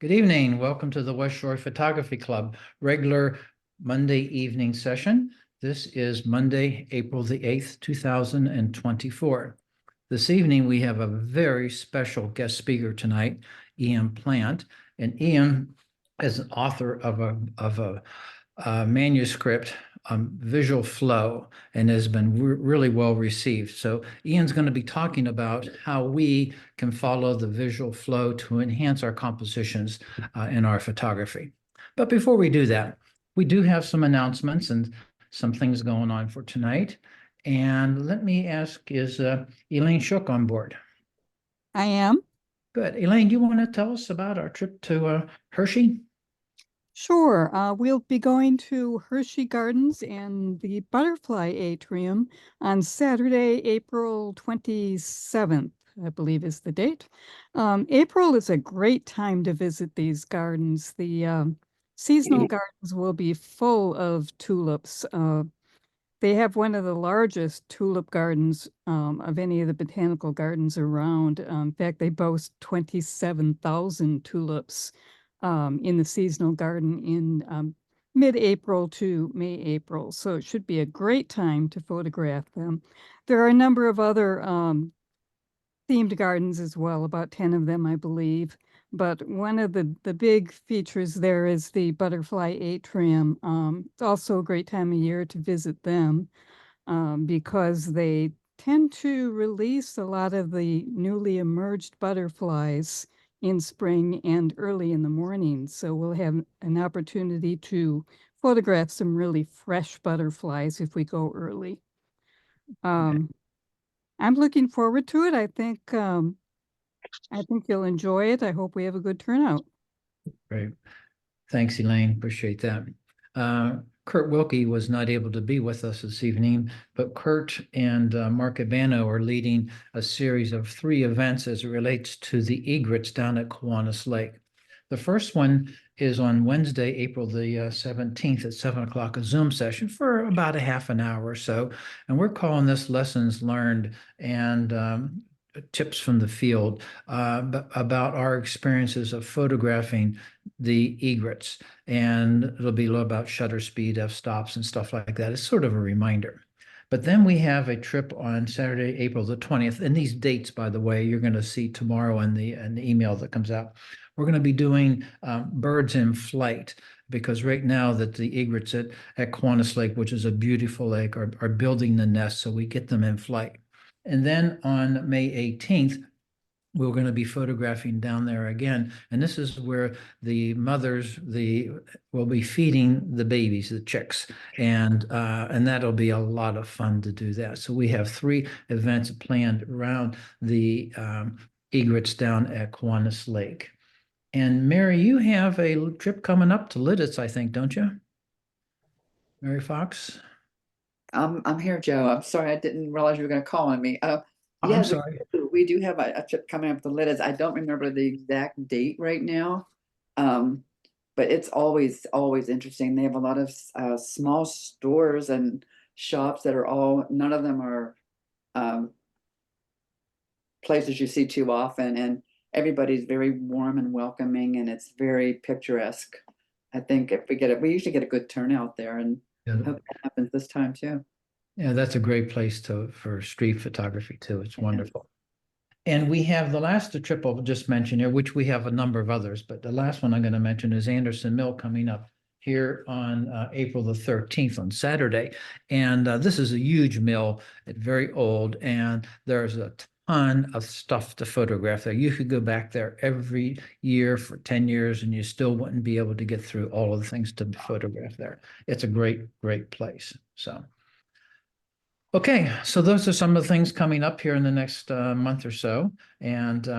Good evening. Welcome to the West Shore Photography Club regular Monday evening session. This is Monday, April the 8th, 2024. This evening, we have a very special guest speaker tonight, Ian Plant. And Ian is an author of a manuscript, Visual Flow, and has been really well received. So Ian's going to be talking about how we can follow the visual flow to enhance our compositions in our photography. But before we do that, we do have some announcements and some things going on for tonight. And let me ask, is Elaine Shook on board? I am. Good. Elaine, do you want to tell us about our trip to Hershey? Sure. We'll be going to Hershey Gardens and the Butterfly Atrium on Saturday, April 27th, I believe is the date. April is a great time to visit these gardens. The seasonal gardens will be full of tulips. They have one of the largest tulip gardens of any of the botanical gardens around. In fact, they boast 27,000 tulips in the seasonal garden in mid-April to May-April. So it should be a great time to photograph them. There are a number of other themed gardens as well, about 10 of them, I believe. But one of the big features there is the Butterfly Atrium. It's also a great time of year to visit them because they tend to release a lot of the newly emerged butterflies in spring and early in the morning. So we'll have an opportunity to photograph some really fresh butterflies if we go early. I'm looking forward to it. I think you'll enjoy it. I hope we have a good turnout. Great. Thanks, Elaine. Appreciate that. Kurt Wilkie was not able to be with us this evening, but Kurt and Mark Abano are leading a series of 3 events as it relates to the egrets down at Kiwanis Lake. The first one is on Wednesday, April the 17th at 7 o'clock, a Zoom session for about a half an hour or so. And we're calling this Lessons Learned and tips from the field about our experiences of photographing the egrets. And it'll be about shutter speed, f-stops, and stuff like that. It's sort of a reminder. But then we have a trip on Saturday, April the 20th. And these dates, by the way, you're going to see tomorrow in the email that comes out. We're going to be doing birds in flight, because right now that the egrets at Kiwanis Lake, which is a beautiful lake, are building the nest, so we get them in flight. And then on May 18th, we're going to be photographing down there again. And this is where the mothers will be feeding the babies, the chicks. And that'll be a lot of fun to do that. So we have 3 events planned around the egrets down at Kiwanis Lake. And Mary, you have a trip coming up to Lititz, I think, don't you? Mary Fox? I'm here, Joe. I'm sorry, I didn't realize you were going to call on me. I'm Yeah, sorry. we do have a trip coming up to Litas. I don't remember the exact date right now, but it's always interesting. They have a lot of small stores and shops that are none of them are places you see too often, and everybody's very warm and welcoming, and it's very picturesque. I think if we usually get a good turnout there, and Yeah. hope that happens this time too. Yeah, that's a great place for street photography too. It's wonderful. And we have the last trip I'll just mention here, which we have a number of others, but the last one I'm going to mention is Anderson Mill coming up here on April the 13th on Saturday. And this is a huge mill, very old, and there's a ton of stuff to photograph there. You could go back there every year for 10 years and you still wouldn't be able to get through all of the things to photograph there. It's a great, great place. So. Okay, so those are some of the things coming up here in the next month or so. And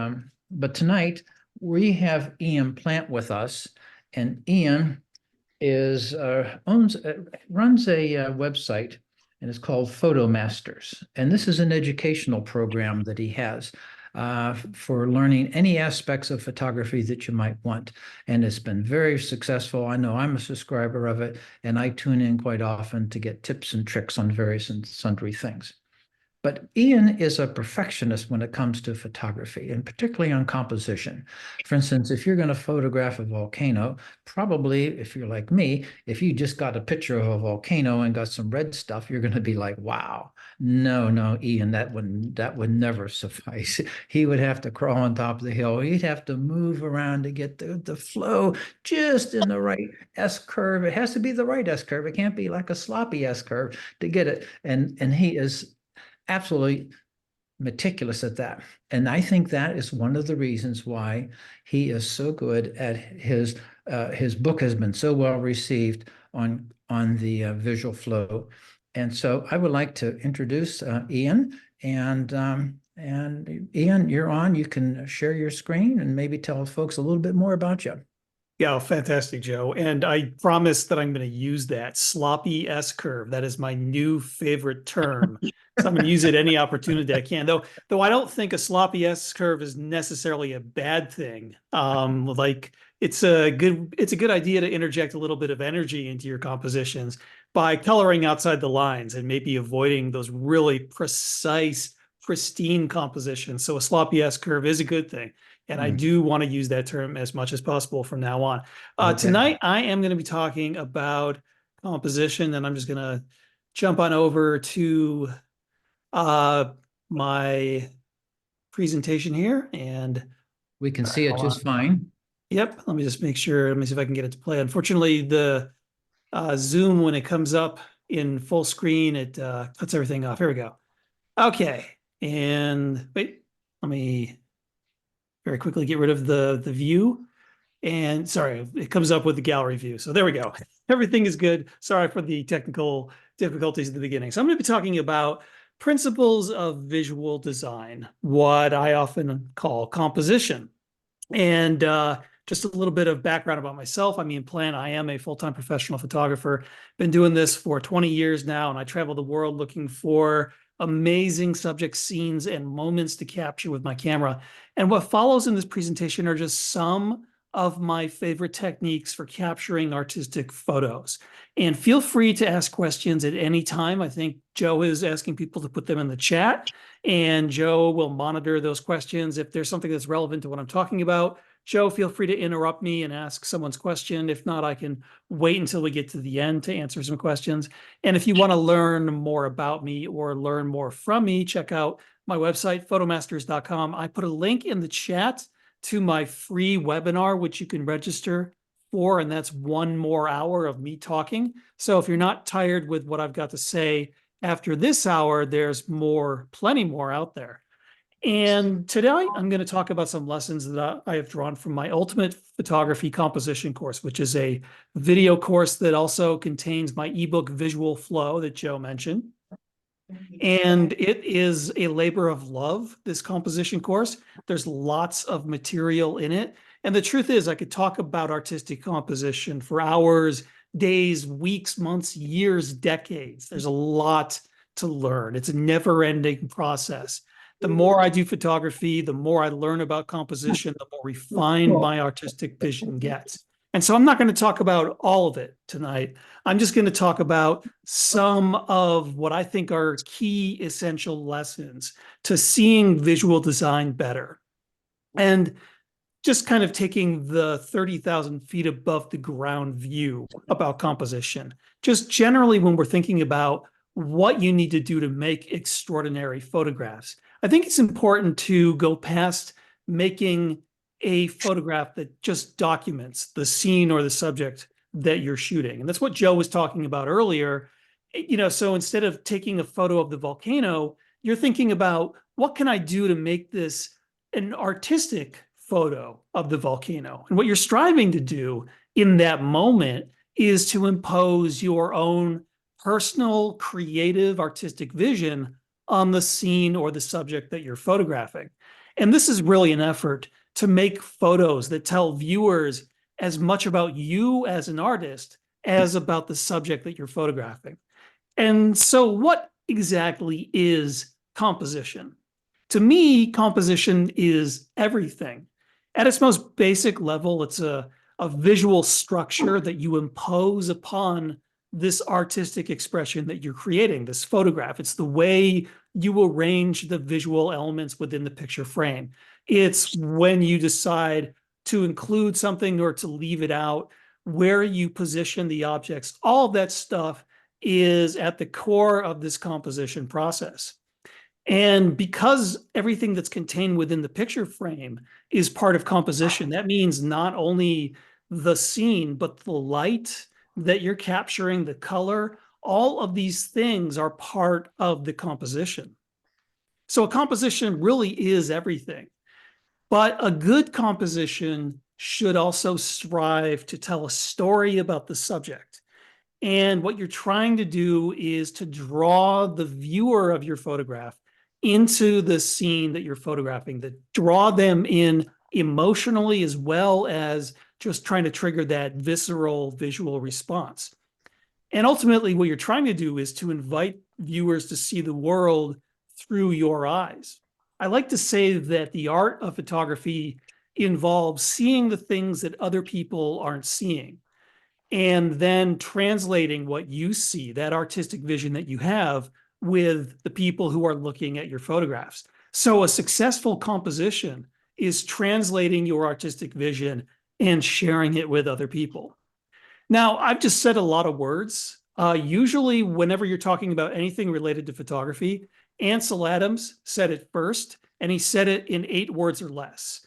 but tonight we have Ian Plant with us, and Ian runs a website, and it's called PhotoMasters. And this is an educational program that he has for learning any aspects of photography that you might want. And it's been very successful. I know I'm a subscriber of it, and I tune in quite often to get tips and tricks on various and sundry things. But Ian is a perfectionist when it comes to photography, and particularly on composition. For instance, if you're going to photograph a volcano, probably if you're like me, if you just got a picture of a volcano and got some red stuff, you're going to be like, wow. No, Ian, that would never suffice. He would have to crawl on top of the hill. He'd have to move around to get the flow just in the right S curve. It has to be the right S curve. It can't be like a sloppy S curve to get it. And he is absolutely meticulous at that. And I think that is one of the reasons why he is so good at his book has been so well received on the visual flow. And so I would like to introduce Ian, and Ian, you're on. You can share your screen and maybe tell folks a little bit more about you. Yeah, fantastic, Joe. And I promise that I'm going to use that sloppy S curve. That is my new favorite term. So I'm going to use it any opportunity I can. Though I don't think a sloppy S curve is necessarily a bad thing. Like it's a good idea to interject a little bit of energy into your compositions by coloring outside the lines and maybe avoiding those really precise, pristine compositions. So a sloppy S curve is a good thing. And I do want to use that term as much as possible from now on. Okay. Tonight, I am going to be talking about composition, and I'm just going to jump on over to my presentation here. And We can see it just fine. yep, let me just make sure. Let me see if I can get it to play. Unfortunately, the Zoom, when it comes up in full screen, it cuts everything off. Here we go. Okay. And wait, let me very quickly get rid of the view. And sorry, it comes up with the gallery view. So there we go. Everything is good. Sorry for the technical difficulties at the beginning. So I'm going to be talking about principles of visual design, what I often call composition. And just a little bit of background about myself. I'm Ian Plant. I am a full-time professional photographer. Been doing this for 20 years now, and I travel the world looking for amazing subject scenes and moments to capture with my camera. And what follows in this presentation are just some of my favorite techniques for capturing artistic photos. And feel free to ask questions at any time. I think Joe is asking people to put them in the chat, and Joe will monitor those questions. If there's something that's relevant to what I'm talking about, Joe, feel free to interrupt me and ask someone's question. If not, I can wait until we get to the end to answer some questions. And if you want to learn more about me or learn more from me, check out my website, photomasters.com. I put a link in the chat to my free webinar, which you can register for, and that's 1 more hour of me talking. So if you're not tired with what I've got to say after this hour, there's plenty more out there. And today I'm going to talk about some lessons that I have drawn from my Ultimate Photography Composition course, which is a video course that also contains my ebook Visual Flow that Joe mentioned. And it is a labor of love, this composition course. There's lots of material in it. And the truth is, I could talk about artistic composition for hours, days, weeks, months, years, decades. There's a lot to learn. It's a never-ending process. The more I do photography, the more I learn about composition, the more refined my artistic vision gets. And so I'm not going to talk about all of it tonight. I'm just going to talk about some of what I think are key essential lessons to seeing visual design better. And just kind of taking the 30,000 feet above the ground view about composition. Just generally when we're thinking about what you need to do to make extraordinary photographs, I think it's important to go past making a photograph that just documents the scene or the subject that you're shooting. And that's what Joe was talking about earlier. So instead of taking a photo of the volcano, you're thinking about what can I do to make this an artistic photo of the volcano? And what you're striving to do in that moment is to impose your own personal, creative, artistic vision on the scene or the subject that you're photographing. And this is really an effort to make photos that tell viewers as much about you as an artist as about the subject that you're photographing. And so what exactly is composition? To me, composition is everything. At its most basic level, it's a visual structure that you impose upon this artistic expression that you're creating, this photograph. It's the way you arrange the visual elements within the picture frame. It's when you decide to include something or to leave it out, where you position the objects. All of that stuff is at the core of this composition process. And because everything that's contained within the picture frame is part of composition, that means not only the scene, but the light that you're capturing, the color, all of these things are part of the composition. So a composition really is everything. But a good composition should also strive to tell a story about the subject. And what you're trying to do is to draw the viewer of your photograph into the scene that you're photographing, that draw them in emotionally as well as just trying to trigger that visceral visual response. And ultimately, what you're trying to do is to invite viewers to see the world through your eyes. I like to say that the art of photography involves seeing the things that other people aren't seeing, and then translating what you see, that artistic vision that you have, with the people who are looking at your photographs. So a successful composition is translating your artistic vision and sharing it with other people. Now, I've just said a lot of words. Usually, whenever you're talking about anything related to photography, Ansel Adams said it first, and he said it in 8 words or less.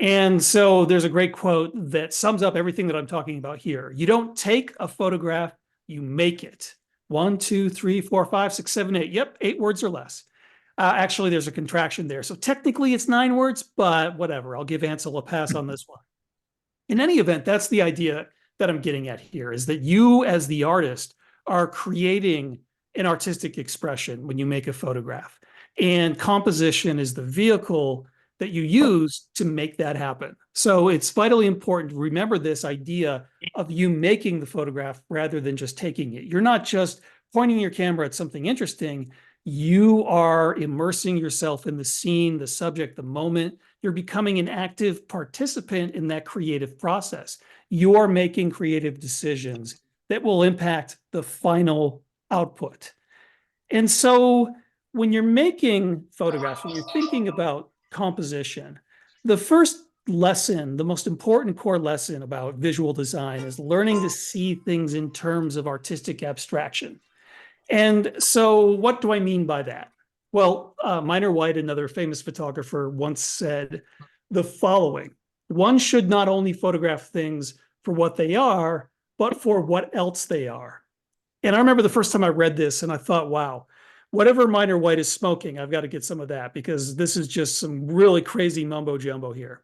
And so there's a great quote that sums up everything that I'm talking about here. You don't take a photograph, you make it. 1, 2, 3, 4, 5, 6, 7, 8. Yep, 8 words or less. Actually, there's a contraction there. So technically it's 9 words, but whatever. I'll give Ansel a pass on this one. In any event, that's the idea that I'm getting at here, is that you as the artist are creating an artistic expression when you make a photograph. And composition is the vehicle that you use to make that happen. So it's vitally important to remember this idea of you making the photograph rather than just taking it. You're not just pointing your camera at something interesting. You are immersing yourself in the scene, the subject, the moment. You're becoming an active participant in that creative process. You're making creative decisions that will impact the final output. And so when you're making photographs, when you're thinking about composition, the first lesson, the most important core lesson about visual design is learning to see things in terms of artistic abstraction. And so what do I mean by that? Well, Minor White, another famous photographer, once said the following: one should not only photograph things for what they are, but for what else they are. And I remember the first time I read this and I thought, wow, whatever Minor White is smoking, I've got to get some of that, because this is just some really crazy mumbo jumbo here.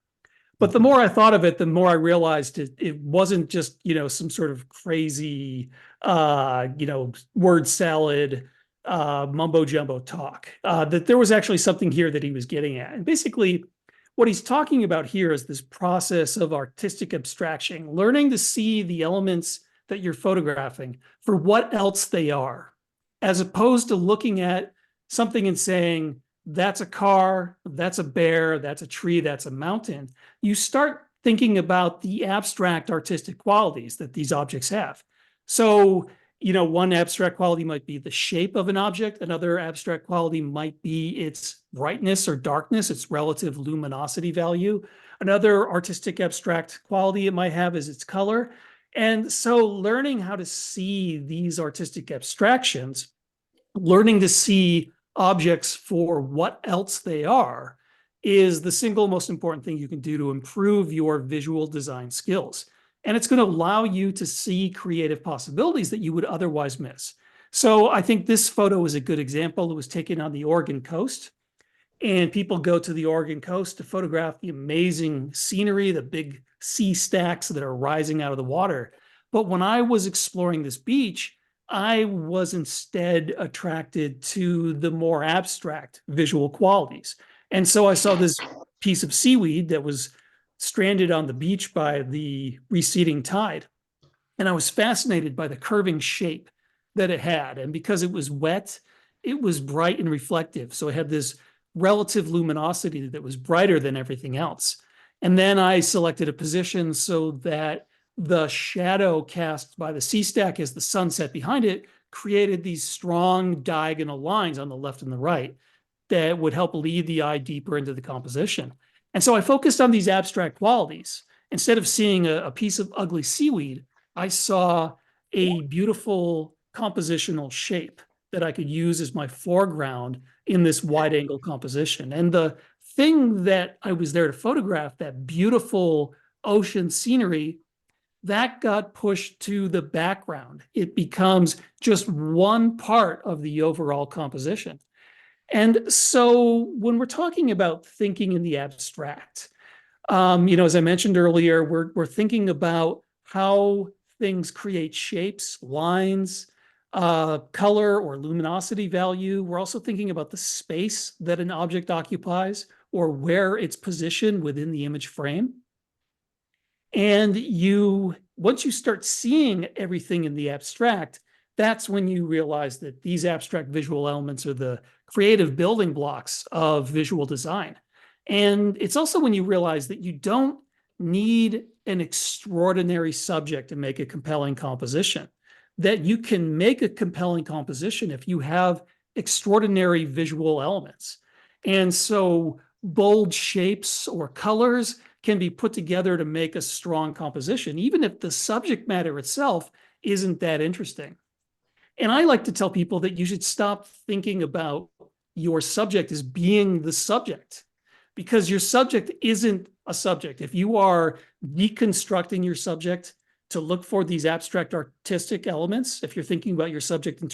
But the more I thought of it, the more I realized it wasn't just, some sort of crazy, word salad, mumbo jumbo talk, that there was actually something here that he was getting at. And basically what he's talking about here is this process of artistic abstraction, learning to see the elements that you're photographing for what else they are, as opposed to looking at something and saying, that's a car, that's a bear, that's a tree, that's a mountain. You start thinking about the abstract artistic qualities that these objects have. So, one abstract quality might be the shape of an object. Another abstract quality might be its brightness or darkness, its relative luminosity value. Another artistic abstract quality it might have is its color. And so learning how to see these artistic abstractions, learning to see objects for what else they are, is the single most important thing you can do to improve your visual design skills. And it's going to allow you to see creative possibilities that you would otherwise miss. So I think this photo is a good example. It was taken on the Oregon coast, and people go to the Oregon coast to photograph the amazing scenery, the big sea stacks that are rising out of the water. But when I was exploring this beach, I was instead attracted to the more abstract visual qualities. And so I saw this piece of seaweed that was stranded on the beach by the receding tide. And I was fascinated by the curving shape that it had. And because it was wet, it was bright and reflective. So it had this relative luminosity that was brighter than everything else. And then I selected a position so that the shadow cast by the C-stack as the sun set behind it created these strong diagonal lines on the left and the right that would help lead the eye deeper into the composition. And so I focused on these abstract qualities. Instead of seeing a piece of ugly seaweed, I saw a beautiful compositional shape that I could use as my foreground in this wide angle composition. And the thing that I was there to photograph, that beautiful ocean scenery, that got pushed to the background. It becomes just one part of the overall composition. And so when we're talking about thinking in the abstract, as I mentioned earlier, we're thinking about how things create shapes, lines, color or luminosity value. We're also thinking about the space that an object occupies or where it's positioned within the image frame. And once you start seeing everything in the abstract, that's when you realize that these abstract visual elements are the creative building blocks of visual design. And it's also when you realize that you don't need an extraordinary subject to make a compelling composition, that you can make a compelling composition if you have extraordinary visual elements. And so bold shapes or colors can be put together to make a strong composition, even if the subject matter itself isn't that interesting. And I like to tell people that you should stop thinking about your subject as being the subject, because your subject isn't a subject. If you are deconstructing your subject to look for these abstract artistic elements, if you're thinking about your subject in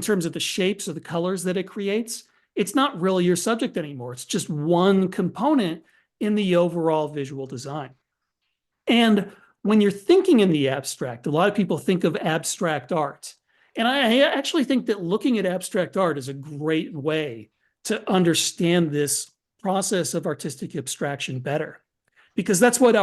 terms of the shapes or the colors that it creates, it's not really your subject anymore. It's just one component in the overall visual design. And when you're thinking in the abstract, a lot of people think of abstract art. And I actually think that looking at abstract art is a great way to understand this process of artistic abstraction better. Because that's what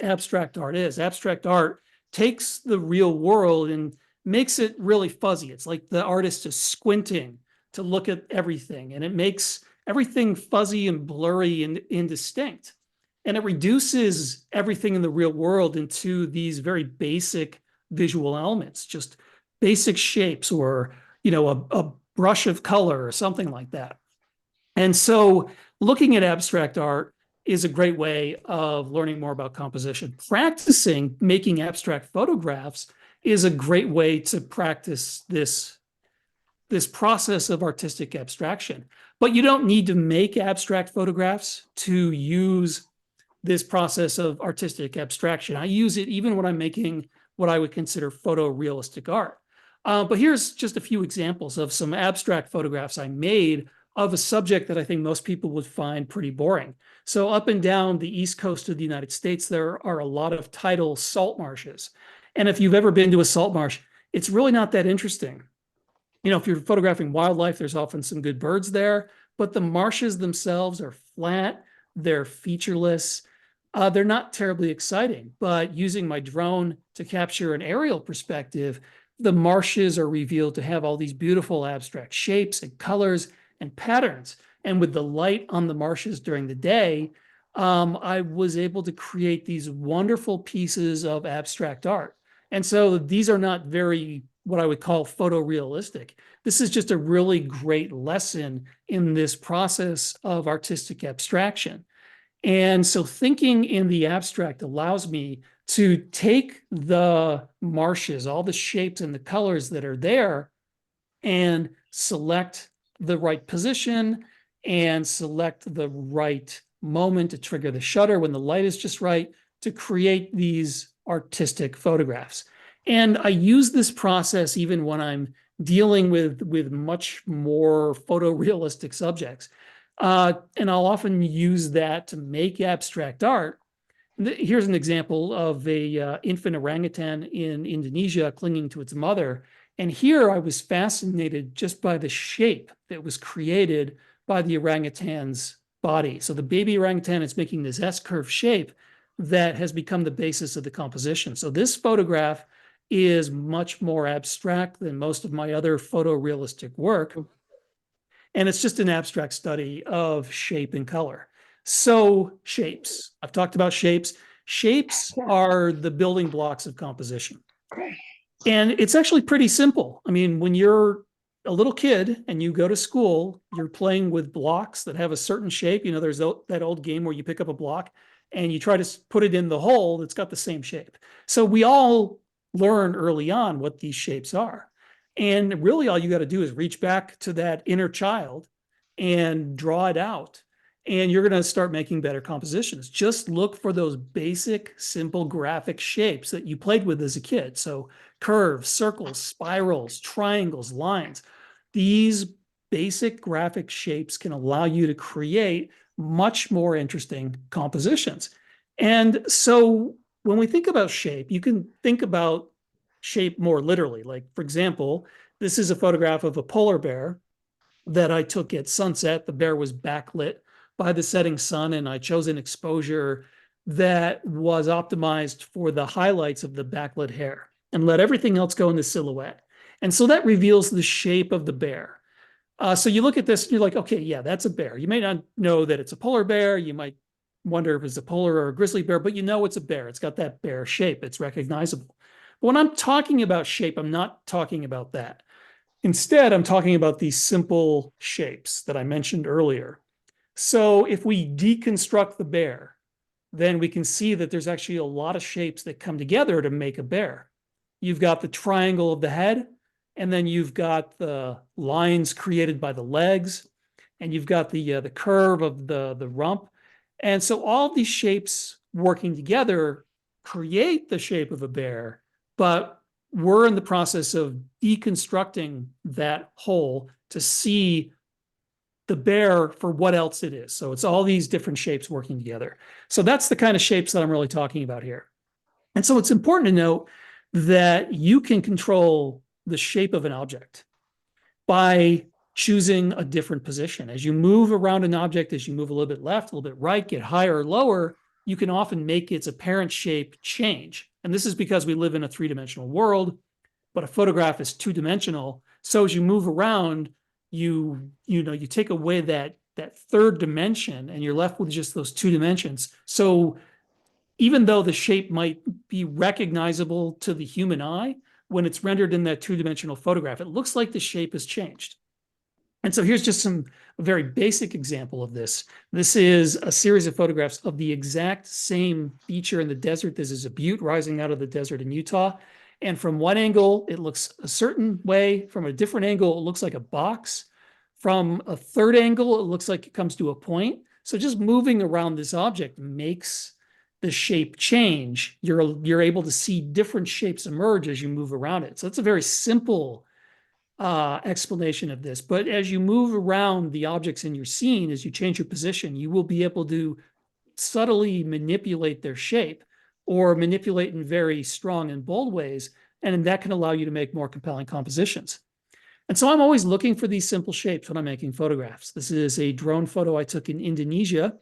abstract art is. Abstract art takes the real world and makes it really fuzzy. It's like the artist is squinting to look at everything, and it makes everything fuzzy and blurry and indistinct. And it reduces everything in the real world into these very basic visual elements, just basic shapes or, a brush of color or something like that. And so looking at abstract art is a great way of learning more about composition. Practicing making abstract photographs is a great way to practice this process of artistic abstraction. But you don't need to make abstract photographs to use this process of artistic abstraction. I use it even when I'm making what I would consider photorealistic art. But here's just a few examples of some abstract photographs I made of a subject that I think most people would find pretty boring. So up and down the east coast of the United States, there are a lot of tidal salt marshes. And if you've ever been to a salt marsh, it's really not that interesting. If you're photographing wildlife, there's often some good birds there, but the marshes themselves are flat, they're featureless, they're not terribly exciting. But using my drone to capture an aerial perspective, the marshes are revealed to have all these beautiful abstract shapes and colors and patterns. And with the light on the marshes during the day, I was able to create these wonderful pieces of abstract art. And so these are not very, what I would call photorealistic. This is just a really great lesson in this process of artistic abstraction. And so thinking in the abstract allows me to take the marshes, all the shapes and the colors that are there, and select the right position and select the right moment to trigger the shutter when the light is just right to create these artistic photographs. And I use this process even when I'm dealing with much more photorealistic subjects. And I'll often use that to make abstract art. Here's an example of a infant orangutan in Indonesia clinging to its mother. And here I was fascinated just by the shape that was created by the orangutan's body. So the baby orangutan is making this S-curve shape that has become the basis of the composition. So this photograph is much more abstract than most of my other photorealistic work. And it's just an abstract study of shape and color. So shapes, I've talked about shapes. Shapes are the building blocks of composition. And it's actually pretty simple. I mean, when you're a little kid and you go to school, you're playing with blocks that have a certain shape. You know, there's that old game where you pick up a block and you try to put it in the hole that's got the same shape. So we all learn early on what these shapes are. And really all you got to do is reach back to that inner child and draw it out. And you're going to start making better compositions. Just look for those basic, simple graphic shapes that you played with as a kid. So curves, circles, spirals, triangles, lines. These basic graphic shapes can allow you to create much more interesting compositions. And so when we think about shape, you can think about shape more literally. Like, for example, this is a photograph of a polar bear that I took at sunset. The bear was backlit by the setting sun, and I chose an exposure that was optimized for the highlights of the backlit hair and let everything else go in the silhouette. And so that reveals the shape of the bear. So you look at this and you're like, okay, yeah, that's a bear. You may not know that it's a polar bear. You might wonder if it's a polar or a grizzly bear, but you know it's a bear. It's got that bear shape. It's recognizable. But when I'm talking about shape, I'm not talking about that. Instead, I'm talking about these simple shapes that I mentioned earlier. So if we deconstruct the bear, then we can see that there's actually a lot of shapes that come together to make a bear. You've got the triangle of the head, and then you've got the lines created by the legs, and you've got the curve of the rump. And so all these shapes working together create the shape of a bear, but we're in the process of deconstructing that whole to see the bear for what else it is. So it's all these different shapes working together. So that's the kind of shapes that I'm really talking about here. And so it's important to note that you can control the shape of an object by choosing a different position. As you move around an object, as you move a little bit left, a little bit right, get higher or lower, you can often make its apparent shape change. And this is because we live in a three-dimensional world, but a photograph is two-dimensional. So as you move around, you take away that third dimension and you're left with just those two dimensions. So even though the shape might be recognizable to the human eye, when it's rendered in that two-dimensional photograph, it looks like the shape has changed. And so here's just a very basic example of this. This is a series of photographs of the exact same feature in the desert. This is a butte rising out of the desert in Utah. And from one angle, it looks a certain way. From a different angle, it looks like a box. From a third angle, it looks like it comes to a point. So just moving around this object makes the shape change. You're able to see different shapes emerge as you move around it. So it's a very simple explanation of this. But as you move around the objects in your scene, as you change your position, you will be able to subtly manipulate their shape or manipulate in very strong and bold ways. And that can allow you to make more compelling compositions. And so I'm always looking for these simple shapes when I'm making photographs. This is a drone photo I took in Indonesia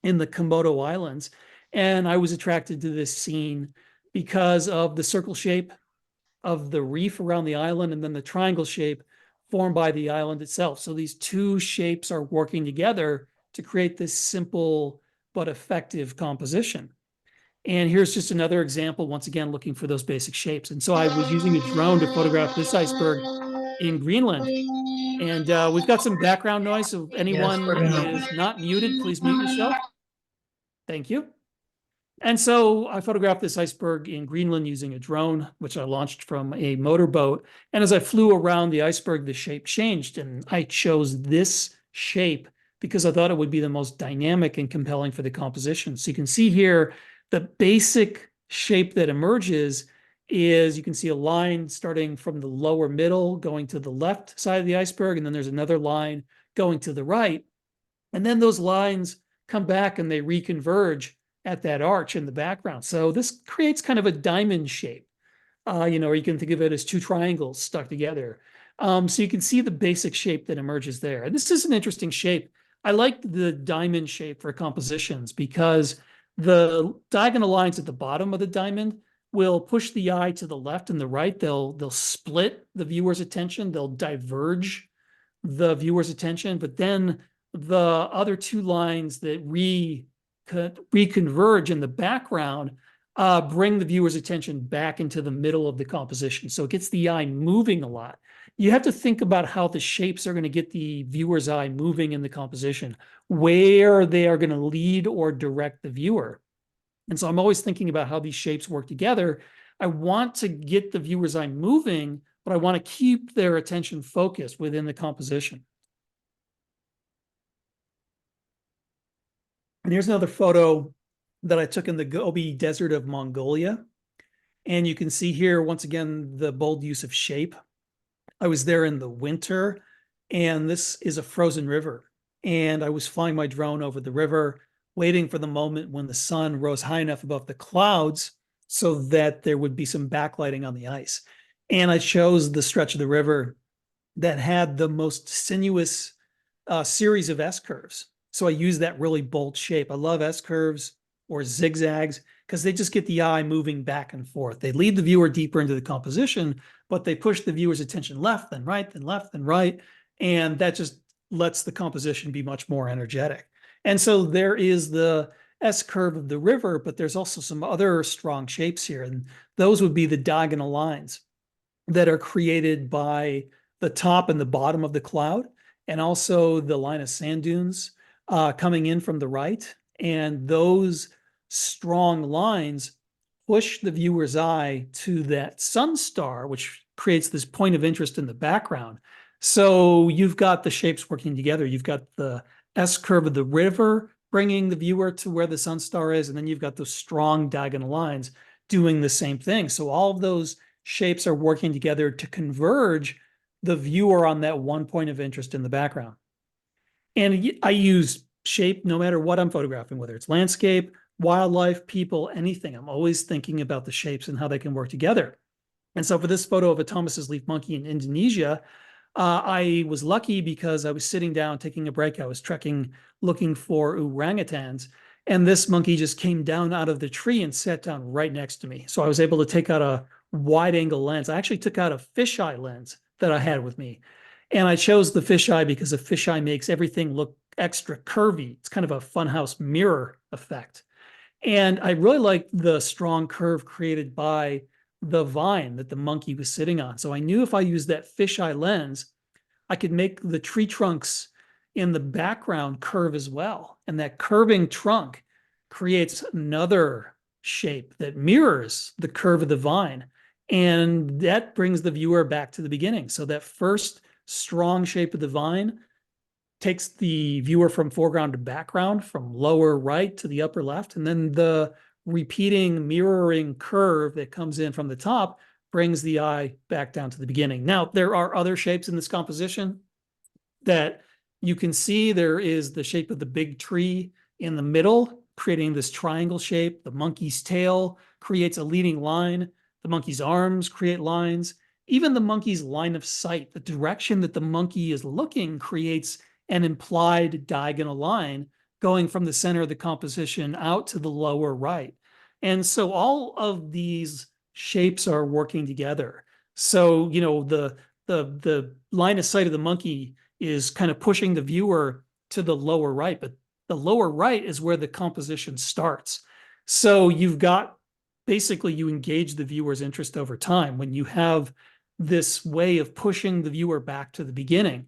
in the Komodo Islands. And I was attracted to this scene because of the circle shape of the reef around the island and then the triangle shape formed by the island itself. So these two shapes are working together to create this simple but effective composition. And here's just another example, once again, looking for those basic shapes. And so I was using a drone to photograph this iceberg in Greenland. And we've got some background noise. So if anyone is not muted, please mute yourself. Thank you. And so I photographed this iceberg in Greenland using a drone, which I launched from a motorboat. And as I flew around the iceberg, the shape changed. And I chose this shape because I thought it would be the most dynamic and compelling for the composition. So you can see here, the basic shape that emerges is you can see a line starting from the lower middle going to the left side of the iceberg. And then there's another line going to the right. And then those lines come back and they reconverge at that arch in the background. So this creates kind of a diamond shape, or you can think of it as two triangles stuck together. So you can see the basic shape that emerges there. And this is an interesting shape. I like the diamond shape for compositions because the diagonal lines at the bottom of the diamond will push the eye to the left and the right. They'll split the viewer's attention. They'll diverge the viewer's attention. But then the other two lines that reconverge in the background, bring the viewer's attention back into the middle of the composition. So it gets the eye moving a lot. You have to think about how the shapes are going to get the viewer's eye moving in the composition, where they are going to lead or direct the viewer. And so I'm always thinking about how these shapes work together. I want to get the viewer's eye moving, but I want to keep their attention focused within the composition. And here's another photo that I took in the Gobi Desert of Mongolia. And you can see here, once again, the bold use of shape. I was there in the winter, and this is a frozen river. And I was flying my drone over the river, waiting for the moment when the sun rose high enough above the clouds so that there would be some backlighting on the ice. And I chose the stretch of the river that had the most sinuous series of S-curves. So I use that really bold shape. I love S-curves or zigzags because they just get the eye moving back and forth. They lead the viewer deeper into the composition, but they push the viewer's attention left, then right, then left, then right. And that just lets the composition be much more energetic. And so there is the S-curve of the river, but there's also some other strong shapes here. And those would be the diagonal lines that are created by the top and the bottom of the cloud, and also the line of sand dunes coming in from the right. And those strong lines push the viewer's eye to that sun star, which creates this point of interest in the background. So you've got the shapes working together. You've got the S-curve of the river bringing the viewer to where the sun star is, and then you've got those strong diagonal lines doing the same thing. So all of those shapes are working together to converge the viewer on that one point of interest in the background. And I use shape no matter what I'm photographing, whether it's landscape, wildlife, people, anything. I'm always thinking about the shapes and how they can work together. And so for this photo of a Thomas's leaf monkey in Indonesia, I was lucky because I was sitting down taking a break. I was trekking looking for orangutans, and this monkey just came down out of the tree and sat down right next to me. So I was able to take out a wide angle lens. I actually took out a fisheye lens that I had with me. And I chose the fisheye because a fisheye makes everything look extra curvy. It's kind of a funhouse mirror effect. And I really liked the strong curve created by the vine that the monkey was sitting on. So I knew if I used that fisheye lens, I could make the tree trunks in the background curve as well. And that curving trunk creates another shape that mirrors the curve of the vine. And that brings the viewer back to the beginning. So that first strong shape of the vine takes the viewer from foreground to background, from lower right to the upper left. And then the repeating mirroring curve that comes in from the top brings the eye back down to the beginning. Now, there are other shapes in this composition that you can see. There is the shape of the big tree in the middle, creating this triangle shape. The monkey's tail creates a leading line. The monkey's arms create lines. Even the monkey's line of sight, the direction that the monkey is looking, creates an implied diagonal line going from the center of the composition out to the lower right. And so all of these shapes are working together. So, you know, the line of sight of the monkey is kind of pushing the viewer to the lower right, but the lower right is where the composition starts. So you've got, basically you engage the viewer's interest over time when you have this way of pushing the viewer back to the beginning.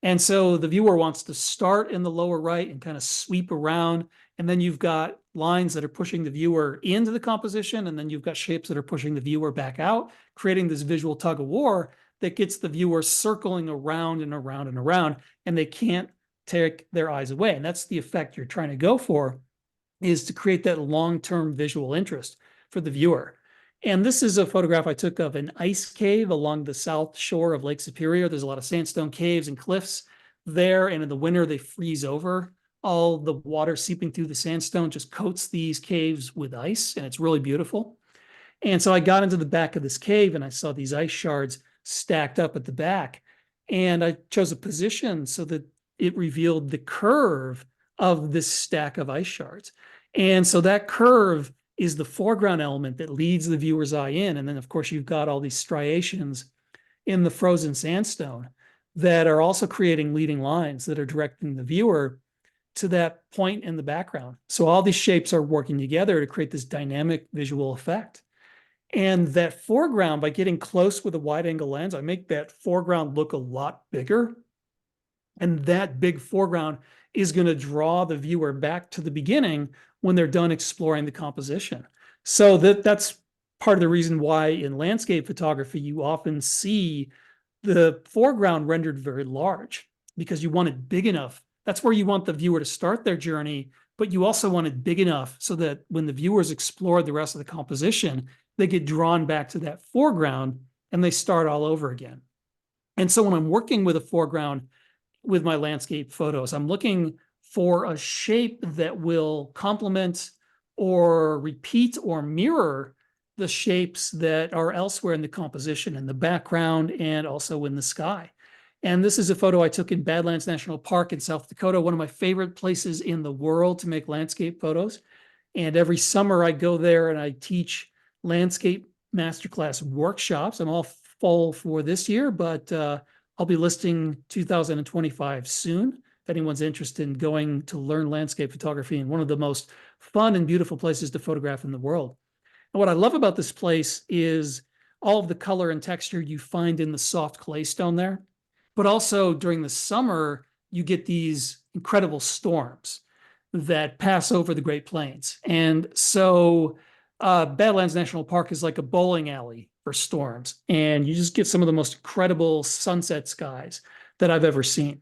And so the viewer wants to start in the lower right and kind of sweep around. And then you've got lines that are pushing the viewer into the composition. And then you've got shapes that are pushing the viewer back out, creating this visual tug of war that gets the viewer circling around and around and around, and they can't take their eyes away. And that's the effect you're trying to go for, is to create that long-term visual interest for the viewer. And this is a photograph I took of an ice cave along the south shore of Lake Superior. There's a lot of sandstone caves and cliffs there, and in the winter they freeze over. All the water seeping through the sandstone just coats these caves with ice, and it's really beautiful. And so I got into the back of this cave and I saw these ice shards stacked up at the back. And I chose a position so that it revealed the curve of this stack of ice shards. And so that curve is the foreground element that leads the viewer's eye in. And then, of course, you've got all these striations in the frozen sandstone that are also creating leading lines that are directing the viewer to that point in the background. So all these shapes are working together to create this dynamic visual effect. And that foreground, by getting close with a wide angle lens, I make that foreground look a lot bigger. And that big foreground is going to draw the viewer back to the beginning when they're done exploring the composition. So that's part of the reason why in landscape photography, you often see the foreground rendered very large, because you want it big enough. That's where you want the viewer to start their journey, but you also want it big enough so that when the viewers explore the rest of the composition, they get drawn back to that foreground and they start all over again. And so when I'm working with a foreground with my landscape photos, I'm looking for a shape that will complement or repeat or mirror the shapes that are elsewhere in the composition, in the background, and also in the sky. And this is a photo I took in Badlands National Park in South Dakota, one of my favorite places in the world to make landscape photos. And every summer I go there and I teach landscape masterclass workshops. I'm all full for this year, but I'll be listing 2025 soon. If anyone's interested in going to learn landscape photography in one of the most fun and beautiful places to photograph in the world. And what I love about this place is all of the color and texture you find in the soft clay stone there. But also during the summer, you get these incredible storms that pass over the Great Plains. And so Badlands National Park is like a bowling alley for storms. And you just get some of the most incredible sunset skies that I've ever seen.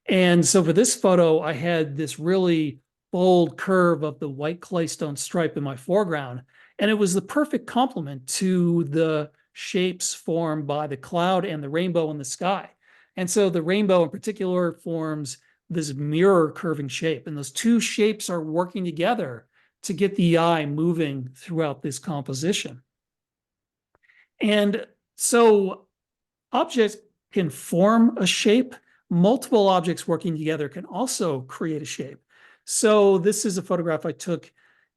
And so for this photo, I had this really bold curve of the white claystone stripe in my foreground. And it was the perfect complement to the shapes formed by the cloud and the rainbow in the sky. And so the rainbow in particular forms this mirror curving shape. And those two shapes are working together to get the eye moving throughout this composition. And so objects can form a shape. Multiple objects working together can also create a shape. So this is a photograph I took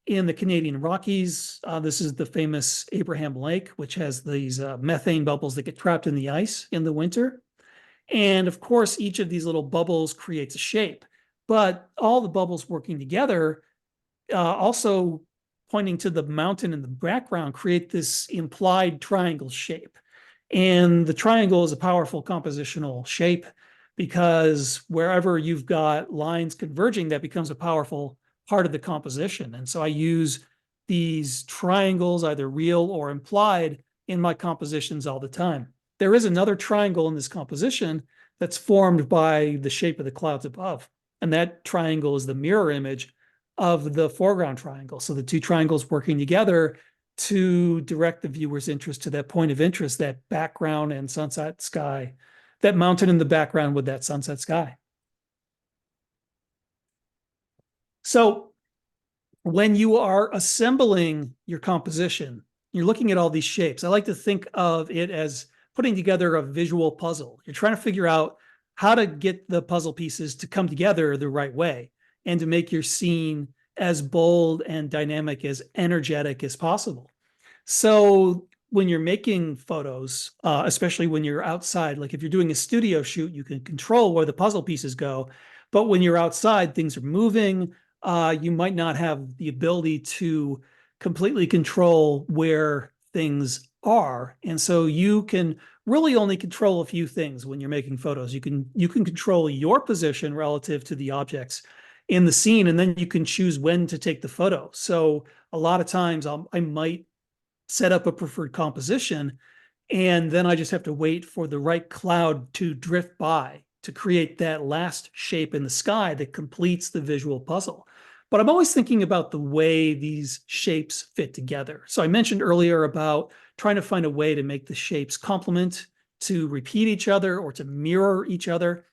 in the Canadian Rockies. This is the famous Abraham Lake, which has these methane bubbles that get trapped in the ice in the winter. And of course, each of these little bubbles creates a shape, but all the bubbles working together, also pointing to the mountain in the background, create this implied triangle shape. And the triangle is a powerful compositional shape because wherever you've got lines converging, that becomes a powerful part of the composition. And so I use these triangles, either real or implied, in my compositions all the time. There is another triangle in this composition that's formed by the shape of the clouds above. And that triangle is the mirror image of the foreground triangle. So the two triangles working together to direct the viewer's interest to that point of interest, that background and sunset sky, that mountain in the background with that sunset sky. So when you are assembling your composition, you're looking at all these shapes. I like to think of it as putting together a visual puzzle. You're trying to figure out how to get the puzzle pieces to come together the right way and to make your scene as bold and dynamic, as energetic as possible. So when you're making photos, especially when you're outside, like if you're doing a studio shoot, you can control where the puzzle pieces go. But when you're outside, things are moving. You might not have the ability to completely control where things are. And so you can really only control a few things when you're making photos. You can control your position relative to the objects in the scene, and then you can choose when to take the photo. So a lot of times I might set up a preferred composition, and then I just have to wait for the right cloud to drift by to create that last shape in the sky that completes the visual puzzle. But I'm always thinking about the way these shapes fit together. So I mentioned earlier about trying to find a way to make the shapes complement, to repeat each other, or to mirror each other.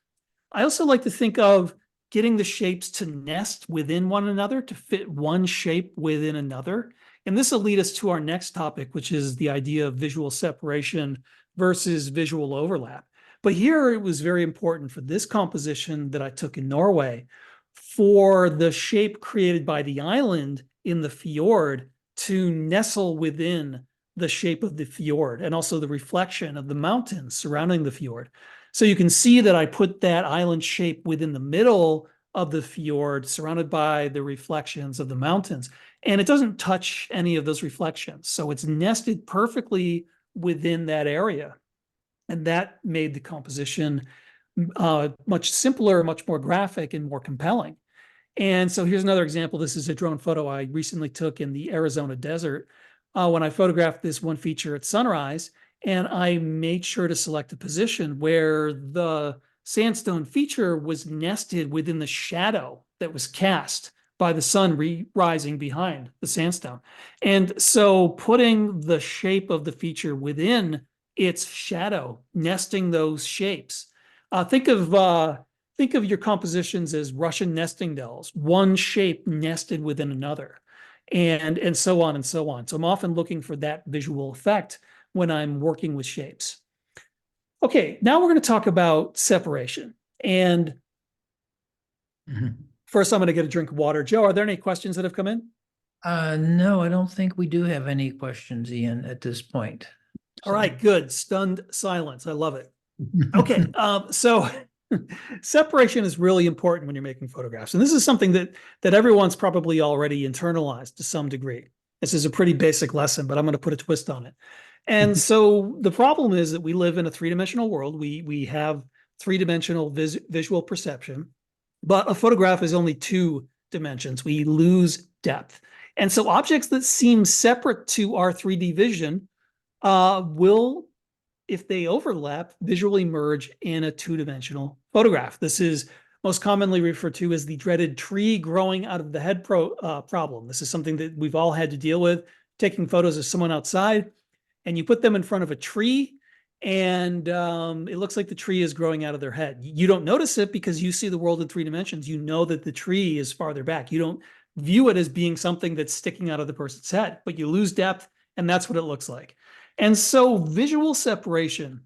I also like to think of getting the shapes to nest within one another, to fit one shape within another. And this will lead us to our next topic, which is the idea of visual separation versus visual overlap. But here it was very important for this composition that I took in Norway, for the shape created by the island in the fjord to nestle within the shape of the fjord, and also the reflection of the mountains surrounding the fjord. So you can see that I put that island shape within the middle of the fjord, surrounded by the reflections of the mountains. And it doesn't touch any of those reflections. So it's nested perfectly within that area. And that made the composition much simpler, much more graphic, and more compelling. And so here's another example. This is a drone photo I recently took in the Arizona desert when I photographed this one feature at sunrise. And I made sure to select a position where the sandstone feature was nested within the shadow that was cast by the sun rising behind the sandstone. And so putting the shape of the feature within its shadow, nesting those shapes. Think of your compositions as Russian nesting dolls, one shape nested within another, and so on and so on. So I'm often looking for that visual effect when I'm working with shapes. Okay, now we're going to talk about separation. And first, I'm going to get a drink of water. Joe, are there any questions that have come in? No, I don't think we do have any questions, Ian, at this point. All right, good. Stunned silence. I love it. Okay, so separation is really important when you're making photographs. And this is something that everyone's probably already internalized to some degree. This is a pretty basic lesson, but I'm going to put a twist on it. And so the problem is that we live in a three-dimensional world. We have three-dimensional visual perception, but a photograph is only two dimensions. We lose depth. And so objects that seem separate to our 3D vision will, if they overlap, visually merge in a two-dimensional photograph. This is most commonly referred to as the dreaded tree growing out of the head problem. This is something that we've all had to deal with, taking photos of someone outside, and you put them in front of a tree, and it looks like the tree is growing out of their head. You don't notice it because you see the world in 3 dimensions. You know that the tree is farther back. You don't view it as being something that's sticking out of the person's head, but you lose depth, and that's what it looks like. And so visual separation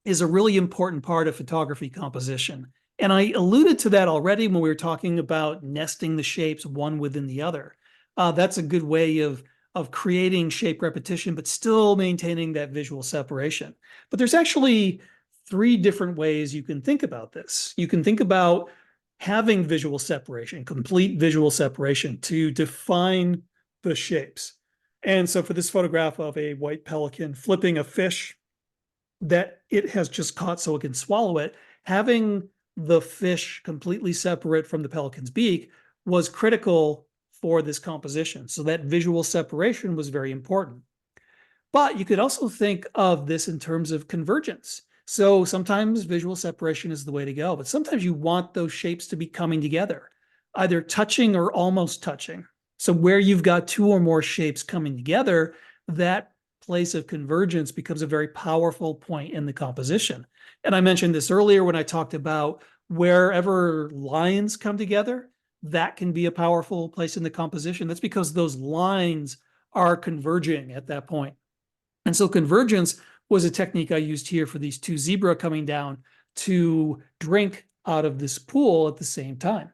is a really important part of photography composition. And I alluded to that already when we were talking about nesting the shapes one within the other. That's a good way of creating shape repetition, but still maintaining that visual separation. But there's actually 3 different ways you can think about this. You can think about having visual separation, complete visual separation, to define the shapes. And so for this photograph of a white pelican flipping a fish that it has just caught so it can swallow it, having the fish completely separate from the pelican's beak was critical for this composition. So that visual separation was very important. But you could also think of this in terms of convergence. So sometimes visual separation is the way to go, but sometimes you want those shapes to be coming together, either touching or almost touching. So where you've got 2 or more shapes coming together, that place of convergence becomes a very powerful point in the composition. And I mentioned this earlier when I talked about wherever lines come together, that can be a powerful place in the composition. That's because those lines are converging at that point. And so convergence was a technique I used here for these 2 zebra coming down to drink out of this pool at the same time.